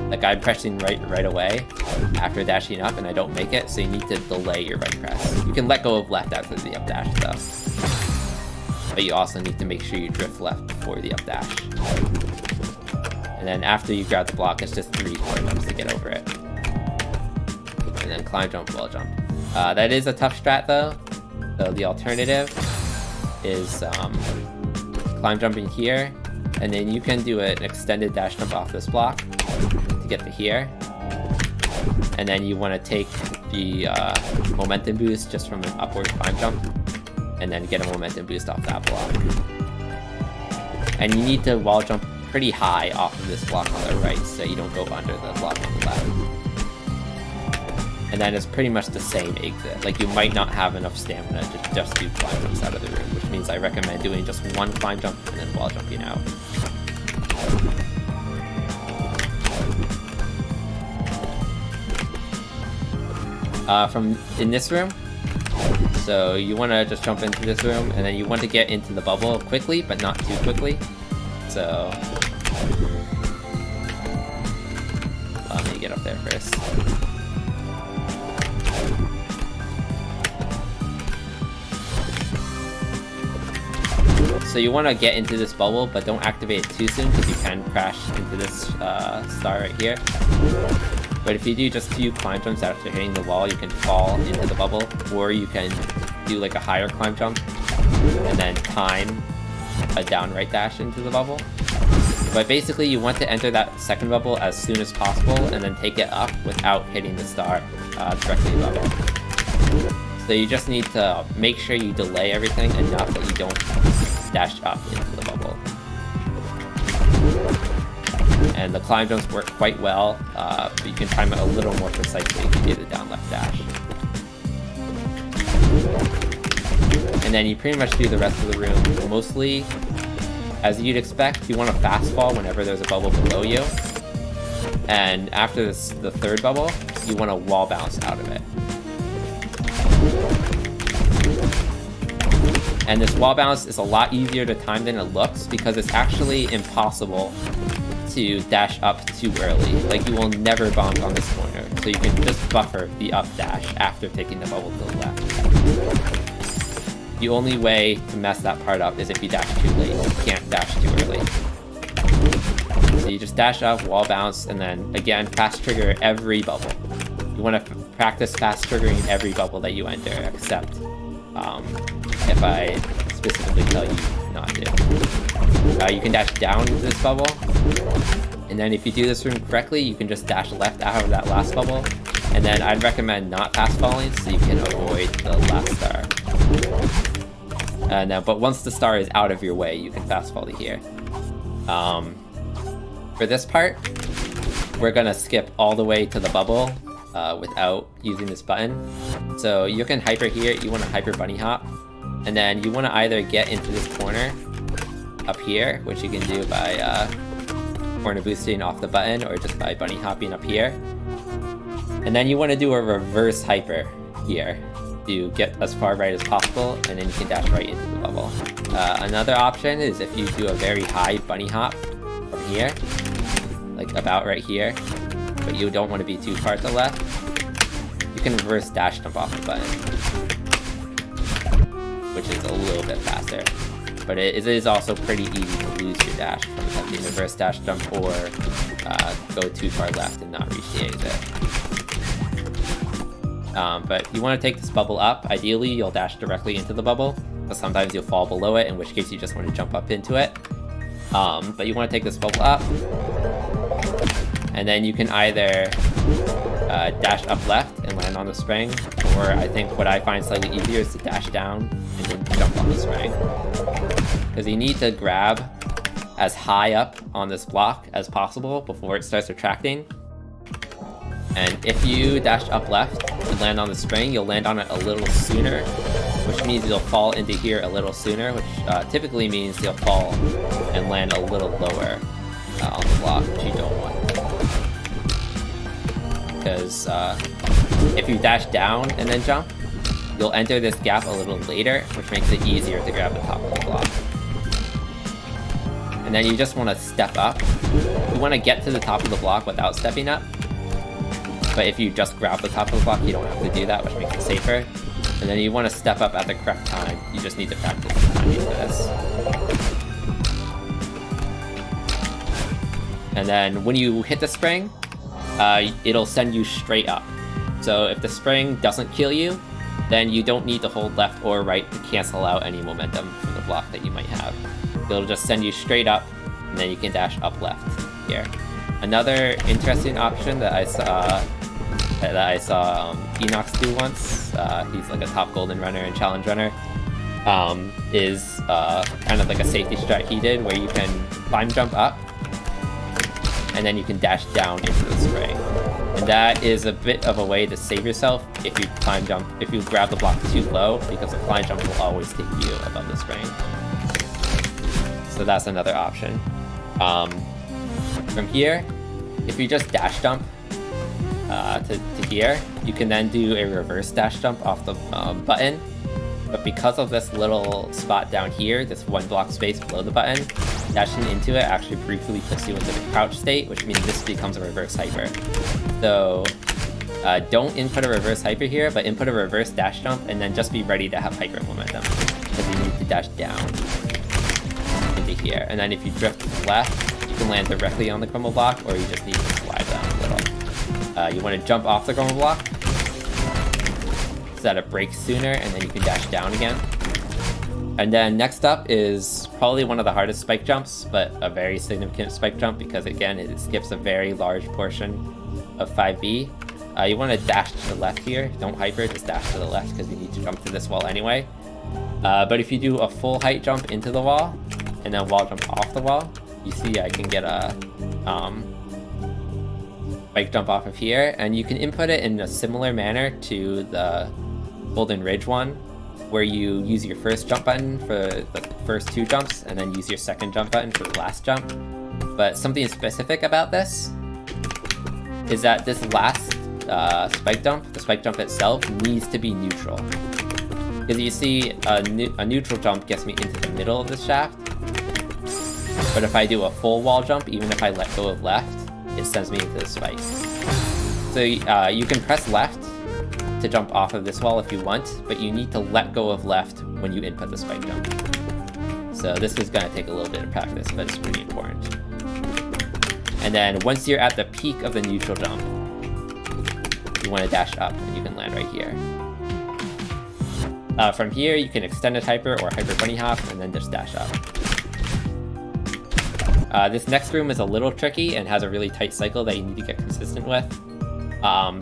Like I'm pressing right away after dashing up and I don't make it, so you need to delay your right press. You can let go of left after the up dash though. But you also need to make sure you drift left before the up dash. And then after you grab the block, it's just 3 climb jumps to get over it. And then climb jump, wall jump. That is a tough strat though. So the alternative is climb jumping here, and then you can do an extended dash jump off this block to get to here. And then you want to take the momentum boost just from an upward climb jump, and then get a momentum boost off that block. And you need to wall jump pretty high off of this block on the right so you don't go under the block on the left. And then it's pretty much the same exit. Like you might not have enough stamina to just do climb jumps out of the room, which means I recommend doing just 1 climb jump and then wall jumping out. From in this room, so you want to just jump into this room, and then you want to get into the bubble quickly, but not too quickly. So let me get up there first. So you want to get into this bubble, but don't activate it too soon because you can crash into this star right here. But if you do just 2 climb jumps after hitting the wall, you can fall into the bubble, or you can do like a higher climb jump and then time a down right dash into the bubble. But basically you want to enter that second bubble as soon as possible and then take it up without hitting the star directly above it. So you just need to make sure you delay everything enough that you don't dash up into the bubble. And the climb jumps work quite well, but you can time it a little more precisely if you do the down left dash. And then you pretty much do the rest of the room mostly as you'd expect. You want to fast fall whenever there's a bubble below you. And after the third bubble, you want to wall bounce out of it. And this wall bounce is a lot easier to time than it looks because it's actually impossible to dash up too early. Like you will never bonk on this corner, so you can just buffer the up dash after taking the bubble to the left. The only way to mess that part up is if you dash too late. You can't dash too early. So you just dash up, wall bounce, and then again fast trigger every bubble. You want to practice fast triggering every bubble that you enter, except if I specifically tell you not to. You can dash down into this bubble, and then if you do this room correctly, you can just dash left out of that last bubble, and then I'd recommend not fast falling so you can avoid the last star. But once the star is out of your way, you can fast fall to here. For this part, we're gonna skip all the way to the bubble without using this button. So you can hyper here, you want to hyper bunny hop, and then you want to either get into this corner up here, which you can do by corner boosting off the button or just by bunny hopping up here. And then you want to do a reverse hyper here to get as far right as possible, and then you can dash right into the bubble. Another option is if you do a very high bunny hop from here, like about right here, but you don't want to be too far to the left, you can reverse dash jump off the button, which is a little bit faster. But it is also pretty easy to lose your dash from attempting reverse dash jump or go too far left and not reach the exit. But you want to take this bubble up. Ideally, you'll dash directly into the bubble, but sometimes you'll fall below it, in which case you just want to jump up into it. But you want to take this bubble up, and then you can either dash up left and land on the spring, or I think what I find slightly easier is to dash down and then jump on the spring. Because you need to grab as high up on this block as possible before it starts retracting. And if you dash up left and land on the spring, you'll land on it a little sooner, which means you'll fall into here a little sooner, which typically means you'll fall and land a little lower on the block, which you don't want. Because if you dash down and then jump, you'll enter this gap a little later, which makes it easier to grab the top of the block. And then you just want to step up. You want to get to the top of the block without stepping up. But if you just grab the top of the block, you don't have to do that, which makes it safer. And then you want to step up at the correct time. You just need to practice the timing for this. And then when you hit the spring, it'll send you straight up. So if the spring doesn't kill you, then you don't need to hold left or right to cancel out any momentum from the block that you might have. It'll just send you straight up, and then you can dash up left here. Another interesting option that I saw Enox do once, he's like a top golden runner and challenge runner, is kind of like a safety strat he did where you can climb jump up, and then you can dash down into the spring. And that is a bit of a way to save yourself if you if you grab the block too low, because the climb jump will always take you above the spring. So that's another option. From here, if you just dash jump to here, you can then do a reverse dash jump off the button. But because of this little spot down here, this one block space below the button, dashing into it actually briefly puts you into the crouch state, which means this becomes a reverse hyper. So don't input a reverse hyper here, but input a reverse dash jump and then just be ready to have hyper momentum, because you need to dash down into here. And then if you drift left, you can land directly on the crumble block, or you just need to slide down a little. You want to jump off the crumble block so that it breaks sooner, and then you can dash down again. And then next up is probably one of the hardest spike jumps, but a very significant spike jump because, again, it skips a very large portion of 5B. You want to dash to the left here. Don't hyper, just dash to the left because you need to jump to this wall anyway. But if you do a full height jump into the wall and then wall jump off the wall, you see I can get a spike jump off of here, and you can input it in a similar manner to the Golden Ridge one, where you use your first jump button for the first two jumps and then use your second jump button for the last jump. But something specific about this is that this last spike jump, the spike jump itself, needs to be neutral. Because you see a neutral jump gets me into the middle of the shaft, but if I do a full wall jump, even if I let go of left, it sends me into the spike. So you can press left to jump off of this wall if you want, but you need to let go of left when you input the spike jump. So this is going to take a little bit of practice, but it's pretty important. And then once you're at the peak of the neutral jump, you want to dash up, and you can land right here. From here, you can extended hyper or hyper bunny hop, and then just dash up. This next room is a little tricky and has a really tight cycle that you need to get consistent with.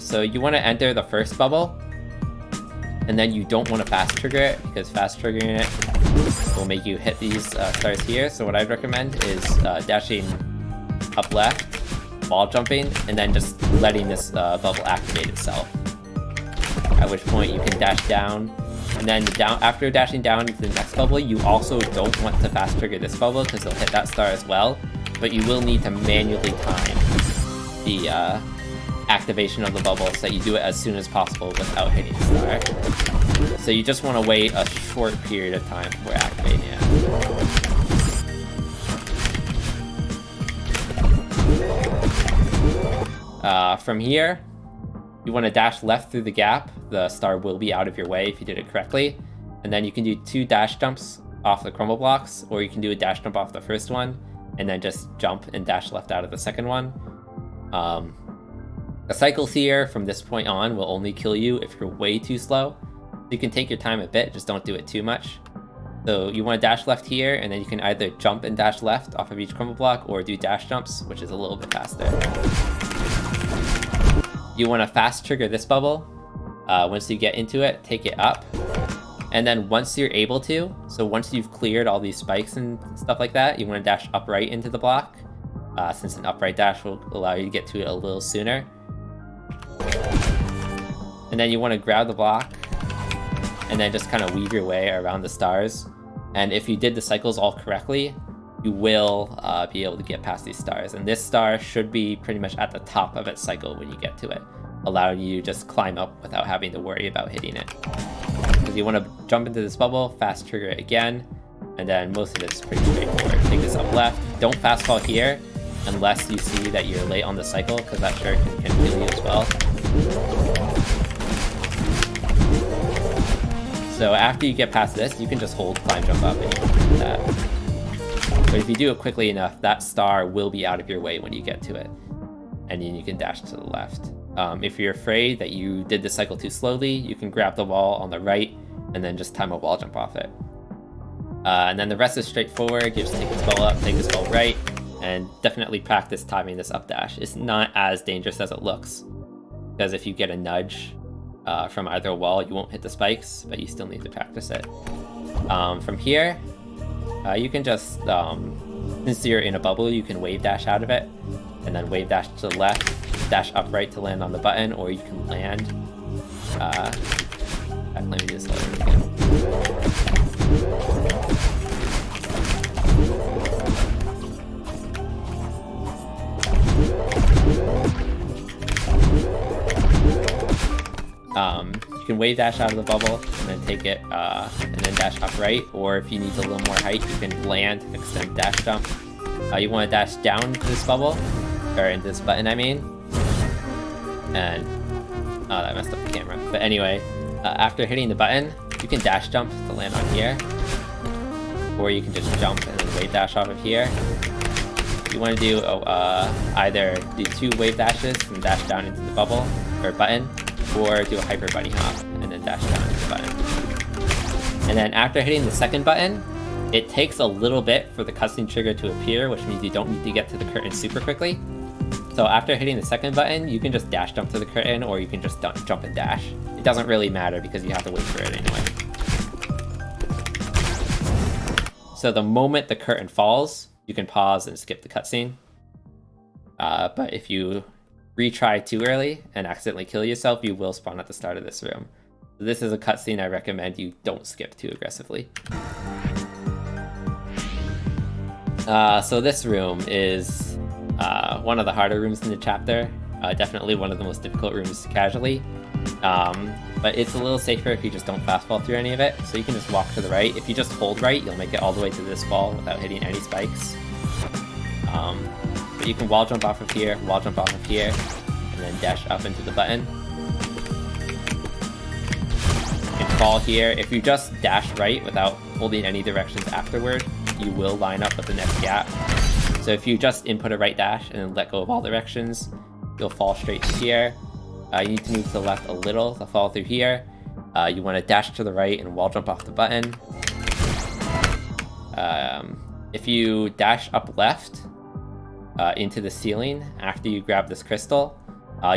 So you want to enter the first bubble, and then you don't want to fast trigger it, because fast triggering it will make you hit these stars here. So what I'd recommend is dashing up left, wall jumping, and then just letting this bubble activate itself. At which point you can dash down, and then after dashing down into the next bubble, you also don't want to fast trigger this bubble because it'll hit that star as well, but you will need to manually time the activation of the bubble so that you do it as soon as possible without hitting the star. So you just want to wait a short period of time before activating it. From here, you want to dash left through the gap. The star will be out of your way if you did it correctly. And then you can do 2 dash jumps off the crumble blocks, or you can do a dash jump off the first one, and then just jump and dash left out of the second one. The cycles here from this point on will only kill you if you're way too slow. You can take your time a bit, just don't do it too much. So you want to dash left here, and then you can either jump and dash left off of each crumble block, or do dash jumps, which is a little bit faster. You want to fast trigger this bubble. Once you get into it, take it up. And then once you're able to, so once you've cleared all these spikes and stuff like that, you want to dash upright into the block, since an upright dash will allow you to get to it a little sooner. And And then you want to grab the block, and then just kind of weave your way around the stars. And if you did the cycles all correctly, you will be able to get past these stars. And this star should be pretty much at the top of its cycle when you get to it, allowing you to just climb up without having to worry about hitting it. Because you want to jump into this bubble, fast trigger it again, and then most of it's pretty straightforward. Take this up left. Don't fast fall here unless you see that you're late on the cycle, because that shuriken can kill you as well. So after you get past this, you can just hold climb jump up and you can do that. But if you do it quickly enough, that star will be out of your way when you get to it. And then you can dash to the left. If you're afraid that you did the cycle too slowly, you can grab the wall on the right and then just time a wall jump off it. And then the rest is straightforward. You just take this ball up, take this ball right, and definitely practice timing this up dash. It's not as dangerous as it looks, because if you get a nudge from either wall, you won't hit the spikes, but you still need to practice it. From here, you can just, since you're in a bubble, you can wave dash out of it, and then wave dash to the left, dash upright to land on the button, or you can land. Let me do this over again. You can wave dash out of the bubble and then take it and then dash upright, or if you need a little more height, you can land, extend dash jump. You want to dash down to this bubble, or into this button, I mean. And oh, that messed up the camera. But anyway, after hitting the button, you can dash jump to land on here, or you can just jump and then wave dash off of here. You want to do either do 2 wave dashes and dash down into the bubble or button, or do a hyper bunny hop and then dash down into the button. And then after hitting the second button, it takes a little bit for the cutscene trigger to appear, which means you don't need to get to the curtain super quickly. So after hitting the second button, you can just dash jump to the curtain, or you can just jump and dash. It doesn't really matter because you have to wait for it anyway. So the moment the curtain falls, you can pause and skip the cutscene. But if you retry too early and accidentally kill yourself, you will spawn at the start of this room. So this is a cutscene I recommend you don't skip too aggressively. So this room is one of the harder rooms in the chapter. Definitely one of the most difficult rooms casually. But it's a little safer if you just don't fast fall through any of it. So you can just walk to the right. If you just hold right, you'll make it all the way to this wall without hitting any spikes. But you can wall jump off of here, wall jump off of here, and then dash up into the button. You can fall here. If you just dash right without holding any directions afterward, you will line up with the next gap. So if you just input a right dash and then let go of all directions, you'll fall straight to here. You need to move to the left a little to fall through here. You want to dash to the right and wall jump off the button. If you dash up left into the ceiling after you grab this crystal,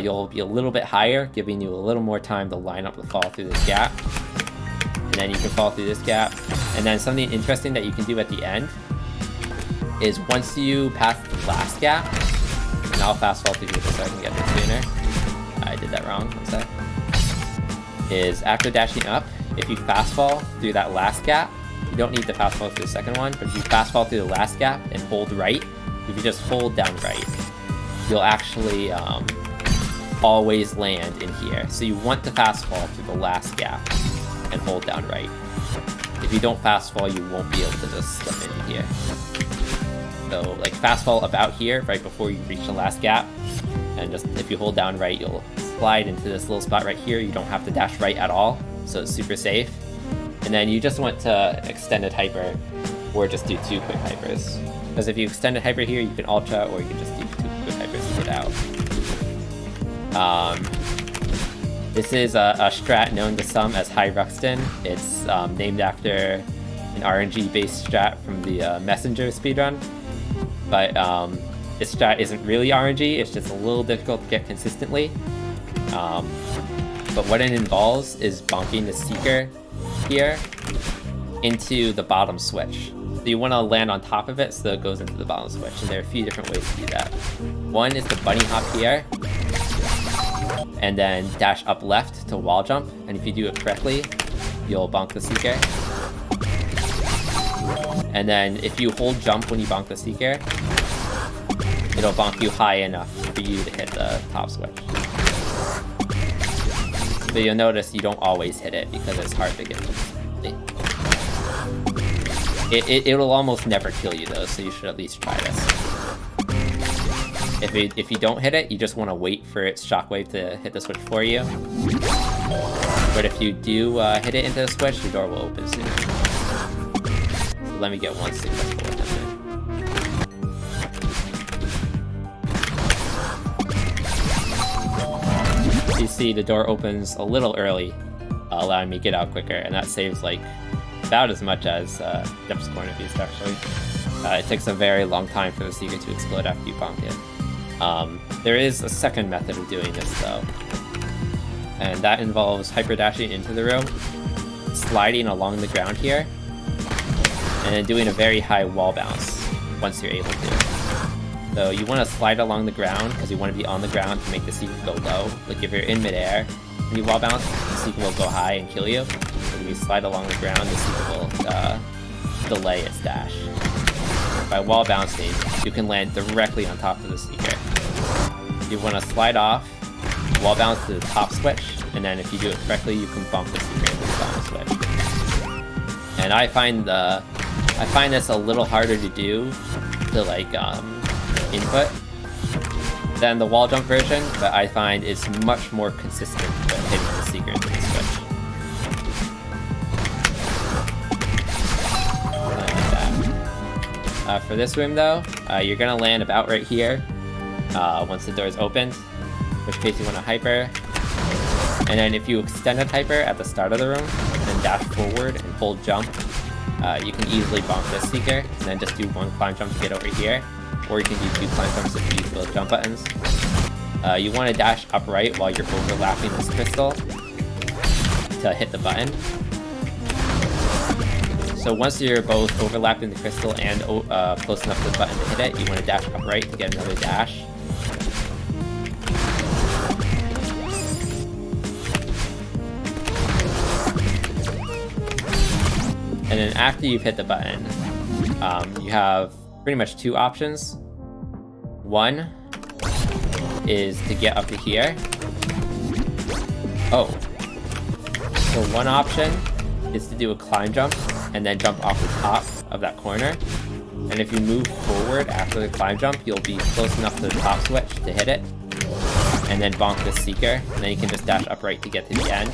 you'll be a little bit higher, giving you a little more time to line up the fall through this gap. And then you can fall through this gap. And then something interesting that you can do at the end is once you pass the last gap, and I'll fast fall through here so I can get this sooner. I did that wrong, one sec. Is after dashing up, if you fast fall through that last gap, you don't need to fast fall through the second one, but if you fast fall through the last gap and hold right, if you just hold down right, you'll actually always land in here. So you want to fast fall through the last gap and hold down right. If you don't fast fall, you won't be able to just slip into here. So like fast fall about here right before you reach the last gap, and just if you hold down right, you'll slide into this little spot right here. You don't have to dash right at all, so it's super safe. And then you just want to extended hyper, or just do 2 quick hypers. Because if you extended hyper here, you can ultra, or you can just do 2 quick hypers to get out. This is a strat known to some as High Ruxton. It's named after an RNG-based strat from the Messenger speedrun. But this strat isn't really RNG, it's just a little difficult to get consistently. But what it involves is bonking the Seeker here into the bottom switch. So you want to land on top of it so it goes into the bottom switch, and there are a few different ways to do that. One is the bunny hop here, and then dash up left to wall jump, and if you do it correctly, you'll bonk the Seeker. And then if you hold jump when you bonk the Seeker, it'll bonk you high enough for you to hit the top switch. But you'll notice you don't always hit it because it's hard to get it. It'll almost never kill you though, so you should at least try this. If you don't hit it, you just want to wait for its shockwave to hit the switch for you. But if you do hit it into the switch, the door will open soon. So let me get one successful attempt in. You see the door opens a little early, allowing me to get out quicker, and that saves like about as much as Depth's Corner Beast actually. It takes a very long time for the Seeker to explode after you bonk it. There is a second method of doing this though, and that involves hyper dashing into the room, sliding along the ground here, and then doing a very high wall bounce once you're able to. So you want to slide along the ground because you want to be on the ground to make the Seeker go low. Like if you're in midair and you wall bounce, the Seeker will go high and kill you. When you slide along the ground, the Seeker will delay its dash. By wall bouncing, you can land directly on top of the Seeker. You want to slide off, wall bounce to the top switch, and then if you do it correctly, you can bump the Seeker into the bottom switch. And I find this a little harder to do to like input than the wall jump version, but I find it's much more consistent with hitting the Seeker into the switch. For this room though, you're gonna land about right here once the door is opened, in which case you want to hyper. And then if you extended hyper at the start of the room, and then dash forward and hold jump, you can easily bonk this Seeker, and then just do one climb jump to get over here. Or you can do 2 climb jumps if you use those jump buttons. You want to dash upright while you're overlapping this crystal to hit the button. So once you're both overlapping the crystal and close enough to the button to hit it, you want to dash upright to get another dash. And then after you've hit the button, you have pretty much 2 options. One is to get up to here. Oh. So one option is to do a climb jump and then jump off the top of that corner. And if you move forward after the climb jump, you'll be close enough to the top switch to hit it. And then bonk the Seeker, and then you can just dash upright to get to the end.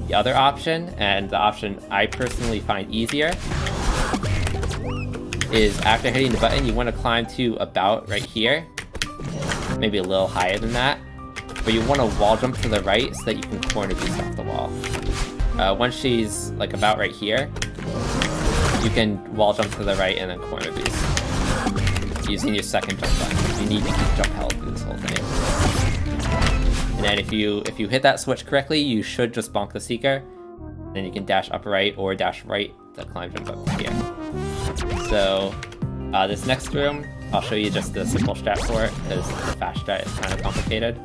The other option, and the option I personally find easier, is after hitting the button, you want to climb to about right here. Maybe a little higher than that. But you want to wall jump to the right so that you can corner boost off the wall. Once she's like about right here, you can wall jump to the right and then corner boost using your second jump button. You need to keep jump held through this whole thing. And then if you hit that switch correctly, you should just bonk the Seeker. Then you can dash upright or dash right to climb jump up here. So this next room, I'll show you just the simple strat for it because the fast strat is kind of complicated.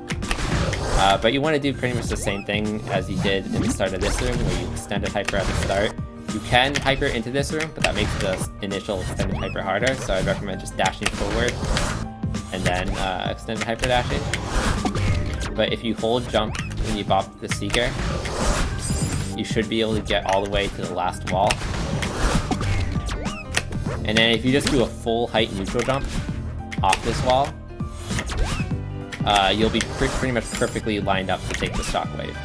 But you want to do pretty much the same thing as you did in the start of this room where you extended hyper at the start. You can hyper into this room, but that makes the initial extended hyper harder, so I'd recommend just dashing forward and then extended hyper dashing. But if you hold jump when you bop the Seeker, you should be able to get all the way to the last wall. And then if you just do a full height neutral jump off this wall, you'll be pretty much perfectly lined up to take the shockwave.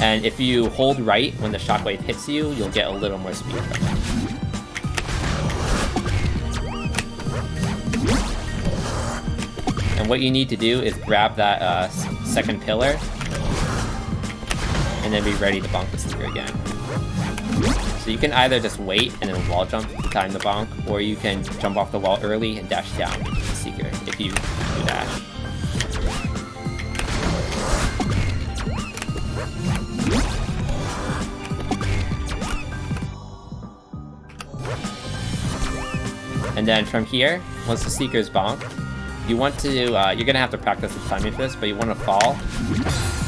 And if you hold right when the shockwave hits you, you'll get a little more speed from it. And what you need to do is grab that second pillar and then be ready to bonk the Seeker again. So you can either just wait and then wall jump to time the bonk, or you can jump off the wall early and dash down into the Seeker if you do dash. And then from here, once the Seeker is bonked, you want to, you're gonna have to practice the timing for this, but you want to fall,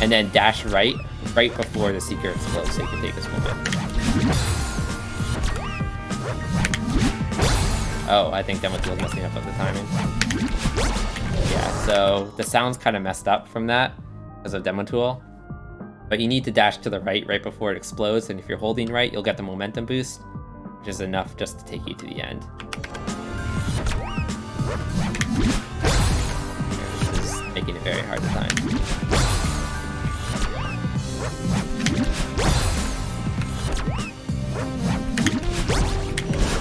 and then dash right before the Seeker explodes so you can take this moment. Oh, I think Demotool is messing up with the timing. Yeah, so the sound's kind of messed up from that because of Demotool. But you need to dash to the right before it explodes, and if you're holding right, you'll get the momentum boost, which is enough just to take you to the end. This is making it very hard to time.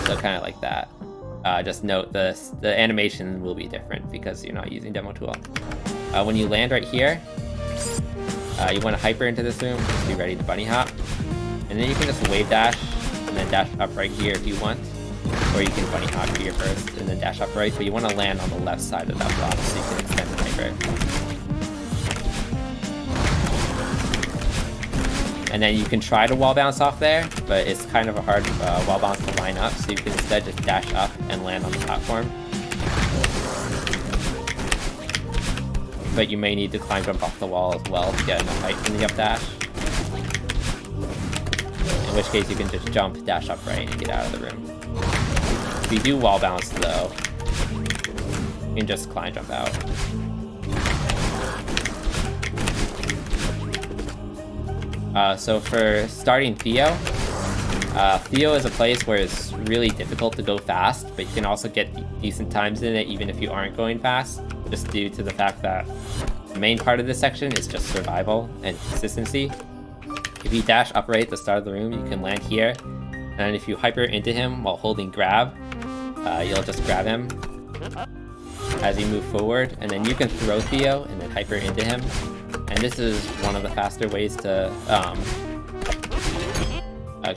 So kind of like that. Just note the animation will be different because you're not using Demotool. When you land right here, you want to hyper into this room, just be ready to bunny hop. And then you can just wave dash, and then dash up right here if you want. Or you can bunny hop here first, and then dash up right, but you want to land on the left side of that block so you can extend the hyper. And then you can try to wall bounce off there, but it's kind of a hard wall bounce to line up, so you can instead just dash up and land on the platform. But you may need to climb jump off the wall as well to get enough height from the up dash. In which case you can just jump, dash up right, and get out of the room. If you do wall bounce though, you can just climb jump out. So for starting Theo, Theo is a place where it's really difficult to go fast, but you can also get decent times in it even if you aren't going fast, just due to the fact that the main part of this section is just survival and consistency. If you dash up right at the start of the room, you can land here, and if you hyper into him while holding grab, you'll just grab him as you move forward, and then you can throw Theo and then hyper into him. And this is one of the faster ways to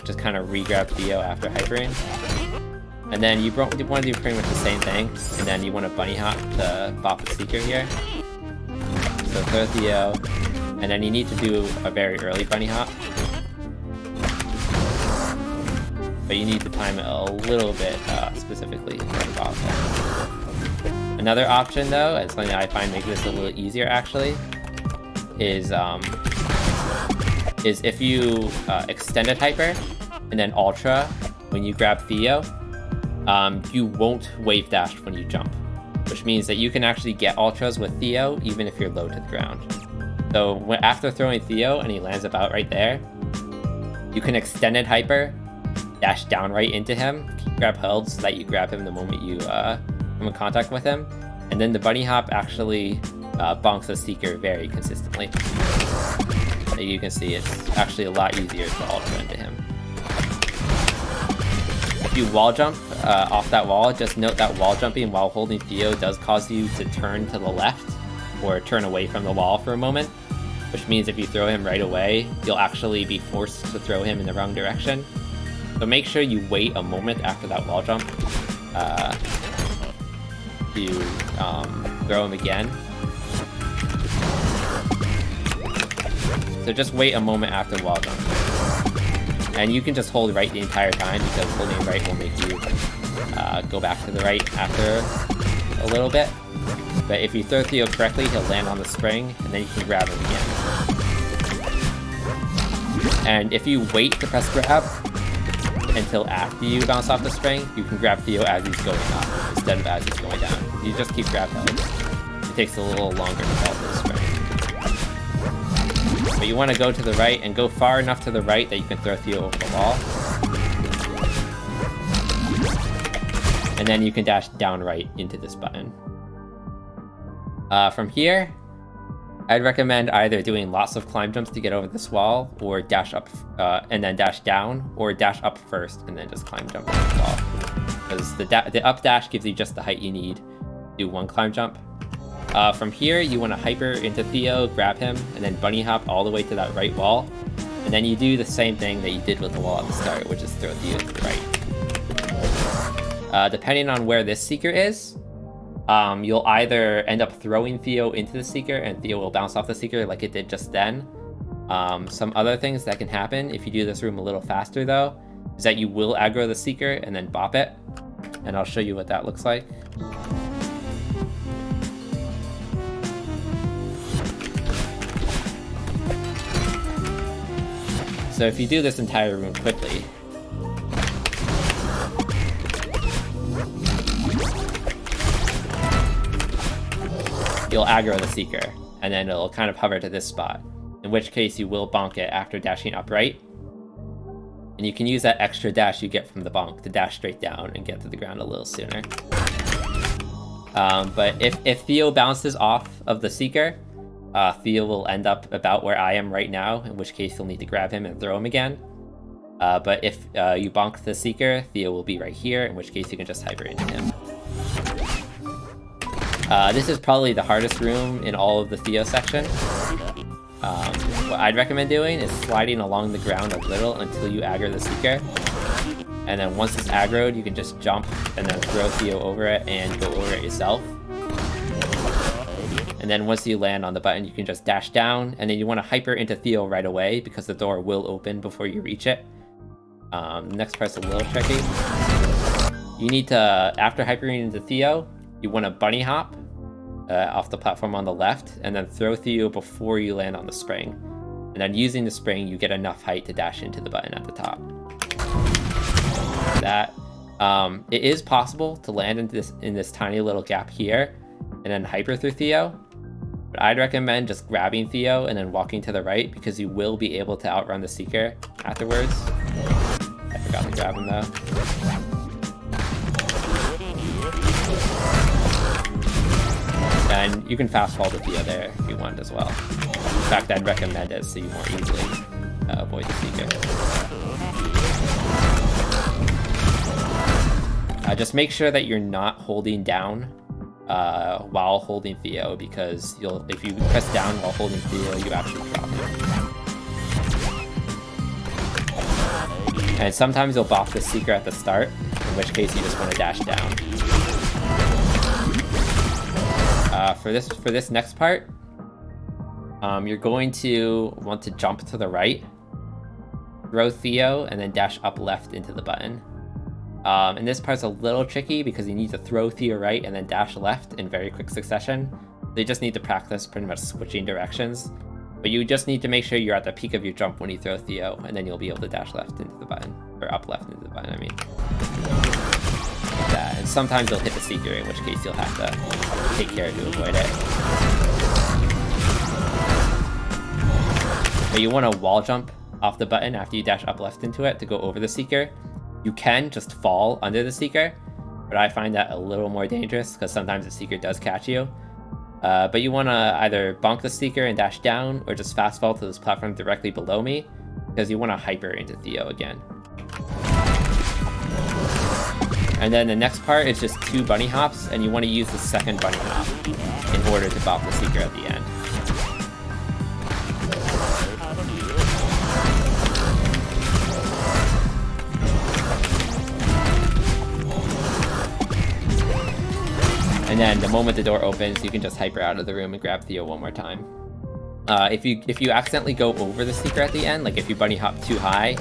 just kind of re-grab Theo after hypering. And then you want to do pretty much the same thing, and then you want to bunny hop to bop the Seeker here. So throw Theo, and then you need to do a very early bunny hop. But you need to time it a little bit specifically for the bop. Another option though, and something that I find makes this a little easier actually, is if you extended hyper and then ultra when you grab Theo, you won't wave dash when you jump, which means that you can actually get ultras with Theo even if you're low to the ground. So after throwing Theo and he lands about right there, you can extended hyper, dash down right into him, keep grab held so that you grab him the moment you come in contact with him, and then the bunny hop actually bonks the Seeker very consistently. As you can see, it's actually a lot easier to ultra into him. If you wall jump off that wall, just note that wall jumping while holding Theo does cause you to turn to the left or turn away from the wall for a moment, which means if you throw him right away, you'll actually be forced to throw him in the wrong direction. So make sure you wait a moment after that wall jump to throw him again. So just wait a moment after wall jump. And you can just hold right the entire time because holding right will make you go back to the right after a little bit. But if you throw Theo correctly, he'll land on the spring, and then you can grab him again. And if you wait to press grab until after you bounce off the spring, you can grab Theo as he's going up instead of as he's going down. You just keep grab held. It takes a little longer to fall to the spring. But you want to go to the right and go far enough to the right that you can throw Theo over the wall. And then you can dash down right into this button. From here, I'd recommend either doing lots of climb jumps to get over this wall, or dash up and then dash down, or dash up first and then just climb jump over the wall. Because the up dash gives you just the height you need to do one climb jump. From here, you want to hyper into Theo, grab him, and then bunny hop all the way to that right wall. And then you do the same thing that you did with the wall at the start, which is throw Theo to the right. Depending on where this Seeker is, you'll either end up throwing Theo into the Seeker and Theo will bounce off the Seeker like it did just then. Some other things that can happen if you do this room a little faster though, is that you will aggro the Seeker and then bop it. And I'll show you what that looks like. So if you do this entire room quickly, you'll aggro the Seeker, and then it'll kind of hover to this spot, in which case you will bonk it after dashing upright. And you can use that extra dash you get from the bonk to dash straight down and get to the ground a little sooner. But if Theo bounces off of the Seeker, Theo will end up about where I am right now, in which case you'll need to grab him and throw him again. But if you bonk the Seeker, Theo will be right here, in which case you can just hyper into him. This is probably the hardest room in all of the Theo section. What I'd recommend doing is sliding along the ground a little until you aggro the Seeker. And then once it's aggroed, you can just jump and then throw Theo over it and go over it yourself. And then once you land on the button, you can just dash down, and then you want to hyper into Theo right away because the door will open before you reach it. Next part's a little tricky. You need to, after hypering into Theo, you want to bunny hop off the platform on the left, and then throw Theo before you land on the spring. And then using the spring, you get enough height to dash into the button at the top. That it is possible to land in this tiny little gap here, and then hyper through Theo. But I'd recommend just grabbing Theo and then walking to the right, because you will be able to outrun the Seeker afterwards. I forgot to grab him though. And you can fast fall to Theo there if you want as well. In fact, I'd recommend it so you more easily avoid the Seeker. Just make sure that you're not holding down while holding Theo, because if you press down while holding Theo, you actually drop him. And sometimes you'll bop the Seeker at the start, in which case you just want to dash down. For this next part, you're going to want to jump to the right, throw Theo, and then dash up left into the button. And this part's a little tricky because you need to throw Theo right and then dash left in very quick succession. So you just need to practice pretty much switching directions. But you just need to make sure you're at the peak of your jump when you throw Theo, and then you'll be able to dash left into the button, or up left into the button, I mean. Like that. And sometimes you'll hit the Seeker, in which case you'll have to take care to avoid it. But you want to wall jump off the button after you dash up left into it to go over the Seeker. You can just fall under the Seeker, but I find that a little more dangerous because sometimes the Seeker does catch you. But you want to either bonk the Seeker and dash down, or just fast fall to this platform directly below me, because you want to hyper into Theo again. And then the next part is just 2 bunny hops, and you want to use the second bunny hop in order to bop the Seeker at the end. And then the moment the door opens, you can just hyper out of the room and grab Theo one more time. If you accidentally go over the Seeker at the end, like if you bunny hop too high,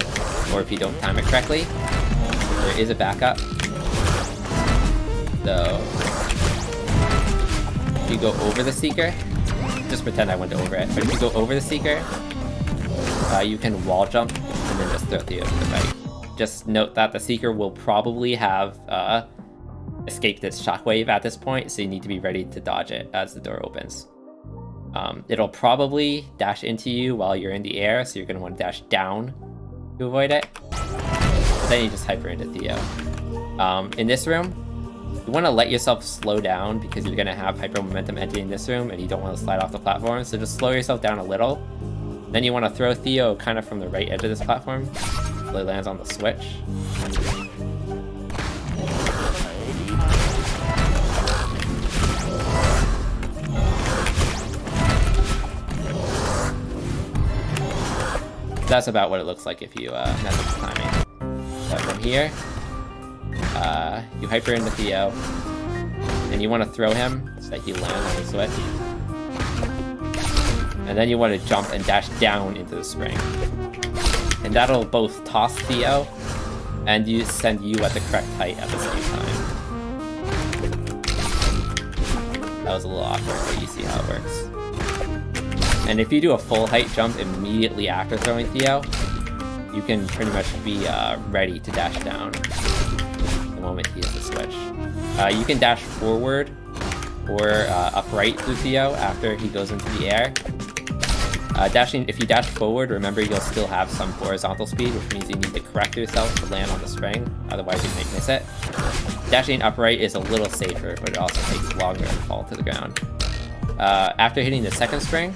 or if you don't time it correctly, there is a backup. So if you go over the Seeker, just pretend I went over it, but if you go over the Seeker, you can wall jump and then just throw Theo to the right. Just note that the Seeker will probably have escaped its shockwave at this point, so you need to be ready to dodge it as the door opens. It'll probably dash into you while you're in the air, so you're going to want to dash down to avoid it. But then you just hyper into Theo. In this room, you want to let yourself slow down because you're going to have hyper momentum entering this room and you don't want to slide off the platform, so just slow yourself down a little. Then you want to throw Theo kind of from the right edge of this platform so he lands on the switch. That's about what it looks like if you mess up the timing. So from here, you hyper into Theo, and you want to throw him so that he lands on the switch. And then you want to jump and dash down into the spring. And that'll both toss Theo and send you at the correct height at the same time. That was a little awkward, but you see how it works. And if you do a full height jump immediately after throwing Theo, you can pretty much be ready to dash down the moment he hits the switch. You can dash forward or upright through Theo after he goes into the air. If you dash forward, remember you'll still have some horizontal speed, which means you need to correct yourself to land on the spring, otherwise you might miss it. Dashing upright is a little safer, but it also takes longer to fall to the ground. After hitting the second spring,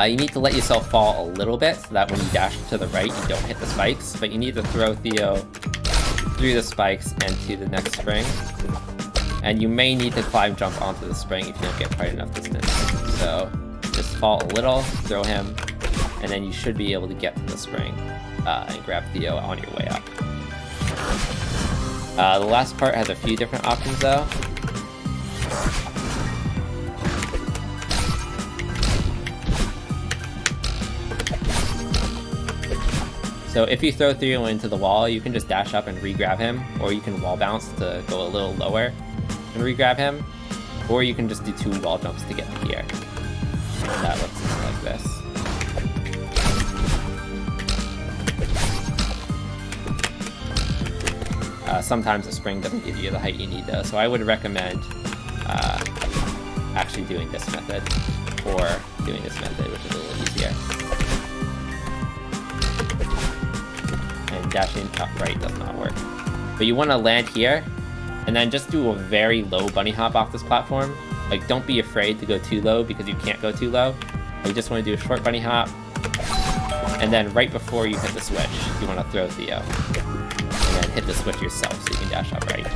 you need to let yourself fall a little bit, so that when you dash to the right, you don't hit the spikes, but you need to throw Theo through the spikes and to the next spring. And you may need to climb jump onto the spring if you don't get quite enough distance. So just fall a little, throw him, and then you should be able to get to the spring and grab Theo on your way up. The last part has a few different options though. So if you throw Theo into the wall, you can just dash up and re-grab him, or you can wall bounce to go a little lower and re-grab him, or you can just do 2 wall jumps to get to here. And that looks like this. Sometimes the spring doesn't give you the height you need though, so I would recommend actually doing this method, or doing this method, which is a little easier. And dashing upright does not work. But you want to land here, and then just do a very low bunny hop off this platform. Like, don't be afraid to go too low, because you can't go too low. You just want to do a short bunny hop, and then right before you hit the switch, you want to throw Theo. And then hit the switch yourself so you can dash upright.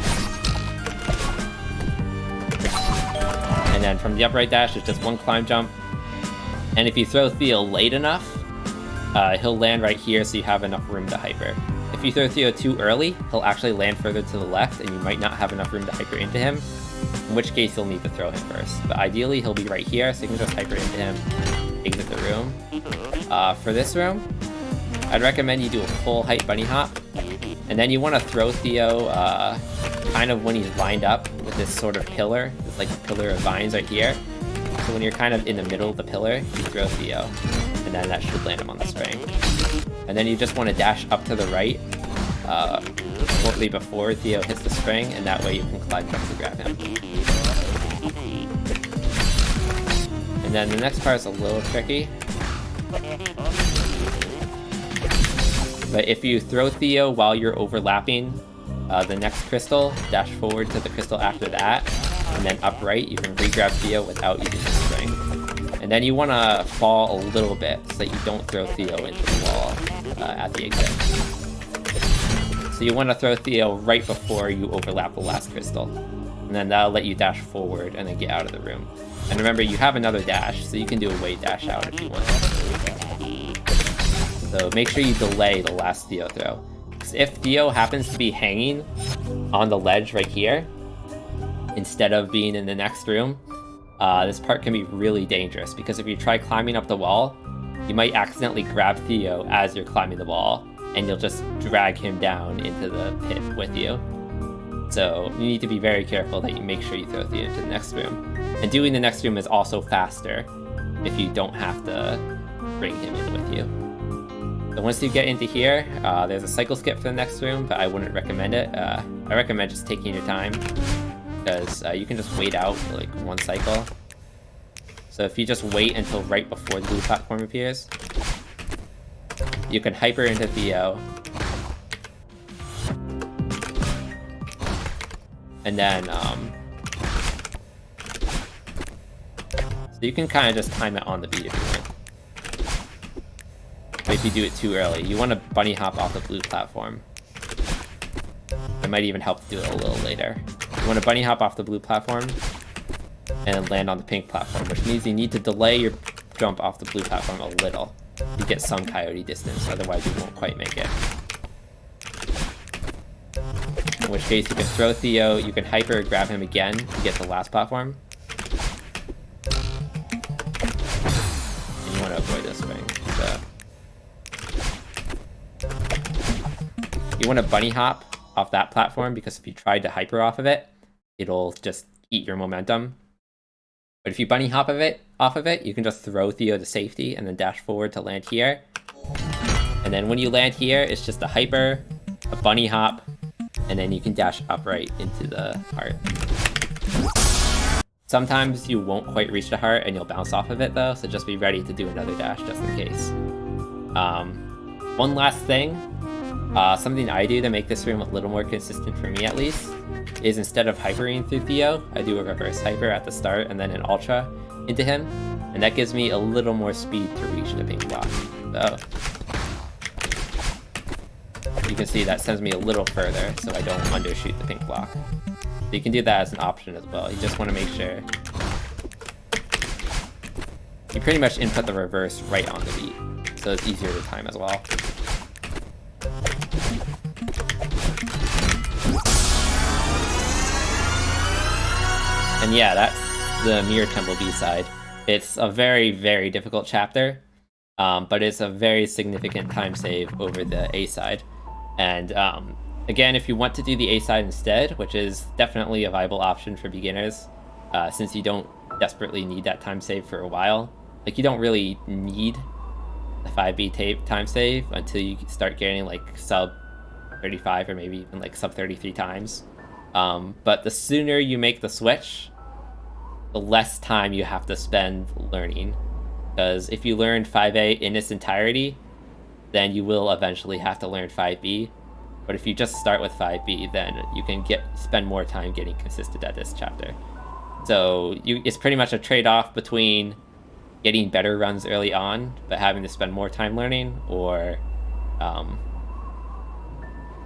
And then from the upright dash, it's just 1 climb jump. And if you throw Theo late enough, he'll land right here so you have enough room to hyper. If you throw Theo too early, he'll actually land further to the left and you might not have enough room to hyper into him, in which case you'll need to throw him first. But ideally, he'll be right here so you can just hyper into him, exit the room. For this room, I'd recommend you do a full height bunny hop, and then you want to throw Theo kind of when he's lined up with this sort of pillar. It's like a pillar of vines right here. So when you're kind of in the middle of the pillar, you throw Theo, and then that should land him on the spring. And then you just want to dash up to the right shortly before Theo hits the spring, and that way you can climb jump to grab him. And then the next part is a little tricky. But if you throw Theo while you're overlapping the next crystal, dash forward to the crystal after that, and then upright, you can re-grab Theo without using the spring. And then you want to fall a little bit so that you don't throw Theo into the wall at the exit. So you want to throw Theo right before you overlap the last crystal. And then that'll let you dash forward and then get out of the room. And remember, you have another dash, so you can do a wait dash out if you want. So make sure you delay the last Theo throw. Because if Theo happens to be hanging on the ledge right here, instead of being in the next room, this part can be really dangerous, because if you try climbing up the wall, you might accidentally grab Theo as you're climbing the wall, and you'll just drag him down into the pit with you. So you need to be very careful that you make sure you throw Theo into the next room. And doing the next room is also faster if you don't have to bring him in with you. So once you get into here, there's a cycle skip for the next room, but I wouldn't recommend it. I recommend just taking your time, because you can just wait out like 1 cycle. So if you just wait until right before the blue platform appears, you can hyper into Theo, and then so you can kind of just time it on the beat if you want. But if you do it too early, you want to bunny hop off the blue platform. It might even help to do it a little later. You want to bunny hop off the blue platform and land on the pink platform, which means you need to delay your jump off the blue platform a little to get some coyote distance, otherwise you won't quite make it. In which case you can throw Theo, you can hyper grab him again to get to the last platform. And you want to avoid this spring. So you want to bunny hop off that platform, because if you tried to hyper off of it, it'll just eat your momentum. But if you bunny hop off of it, you can just throw Theo to safety and then dash forward to land here. And And then when you land here, it's just a hyper, a bunny hop, and then you can dash upright into the heart. Sometimes you won't quite reach the heart and you'll bounce off of it though, so just be ready to do another dash just in case. One last thing, something I do to make this room a little more consistent for me at least, is instead of hypering through Theo, I do a reverse hyper at the start and then an ultra into him, and that gives me a little more speed to reach the pink block. So you can see that sends me a little further so I don't undershoot the pink block. So you can do that as an option as well. You just want to make sure you pretty much input the reverse right on the beat, so it's easier to time as well. And yeah, that's the Mirror Temple B side. It's a very, very difficult chapter, but it's a very significant time save over the A side. And again, if you want to do the A side instead, which is definitely a viable option for beginners, since you don't desperately need that time save for a while. Like, you don't really need the 5B time save until you start getting like sub 35 or maybe even like sub 33 times. But the sooner you make the switch, the less time you have to spend learning. Because if you learn 5A in its entirety, then you will eventually have to learn 5B. But if you just start with 5B, then you can spend more time getting consistent at this chapter. So it's pretty much a trade-off between getting better runs early on, but having to spend more time learning, or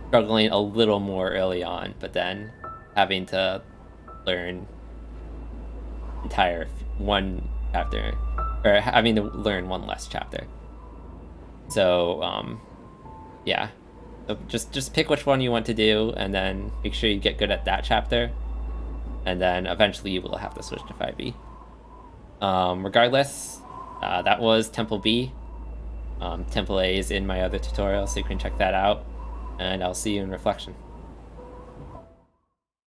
struggling a little more early on, but then having to learn entire one chapter, or having to learn one less chapter. So yeah, so just pick which one you want to do, and then make sure you get good at that chapter, and then eventually you will have to switch to 5B. Regardless, that was Temple B. Temple A is in my other tutorial, so you can check that out, and I'll see you in Reflection.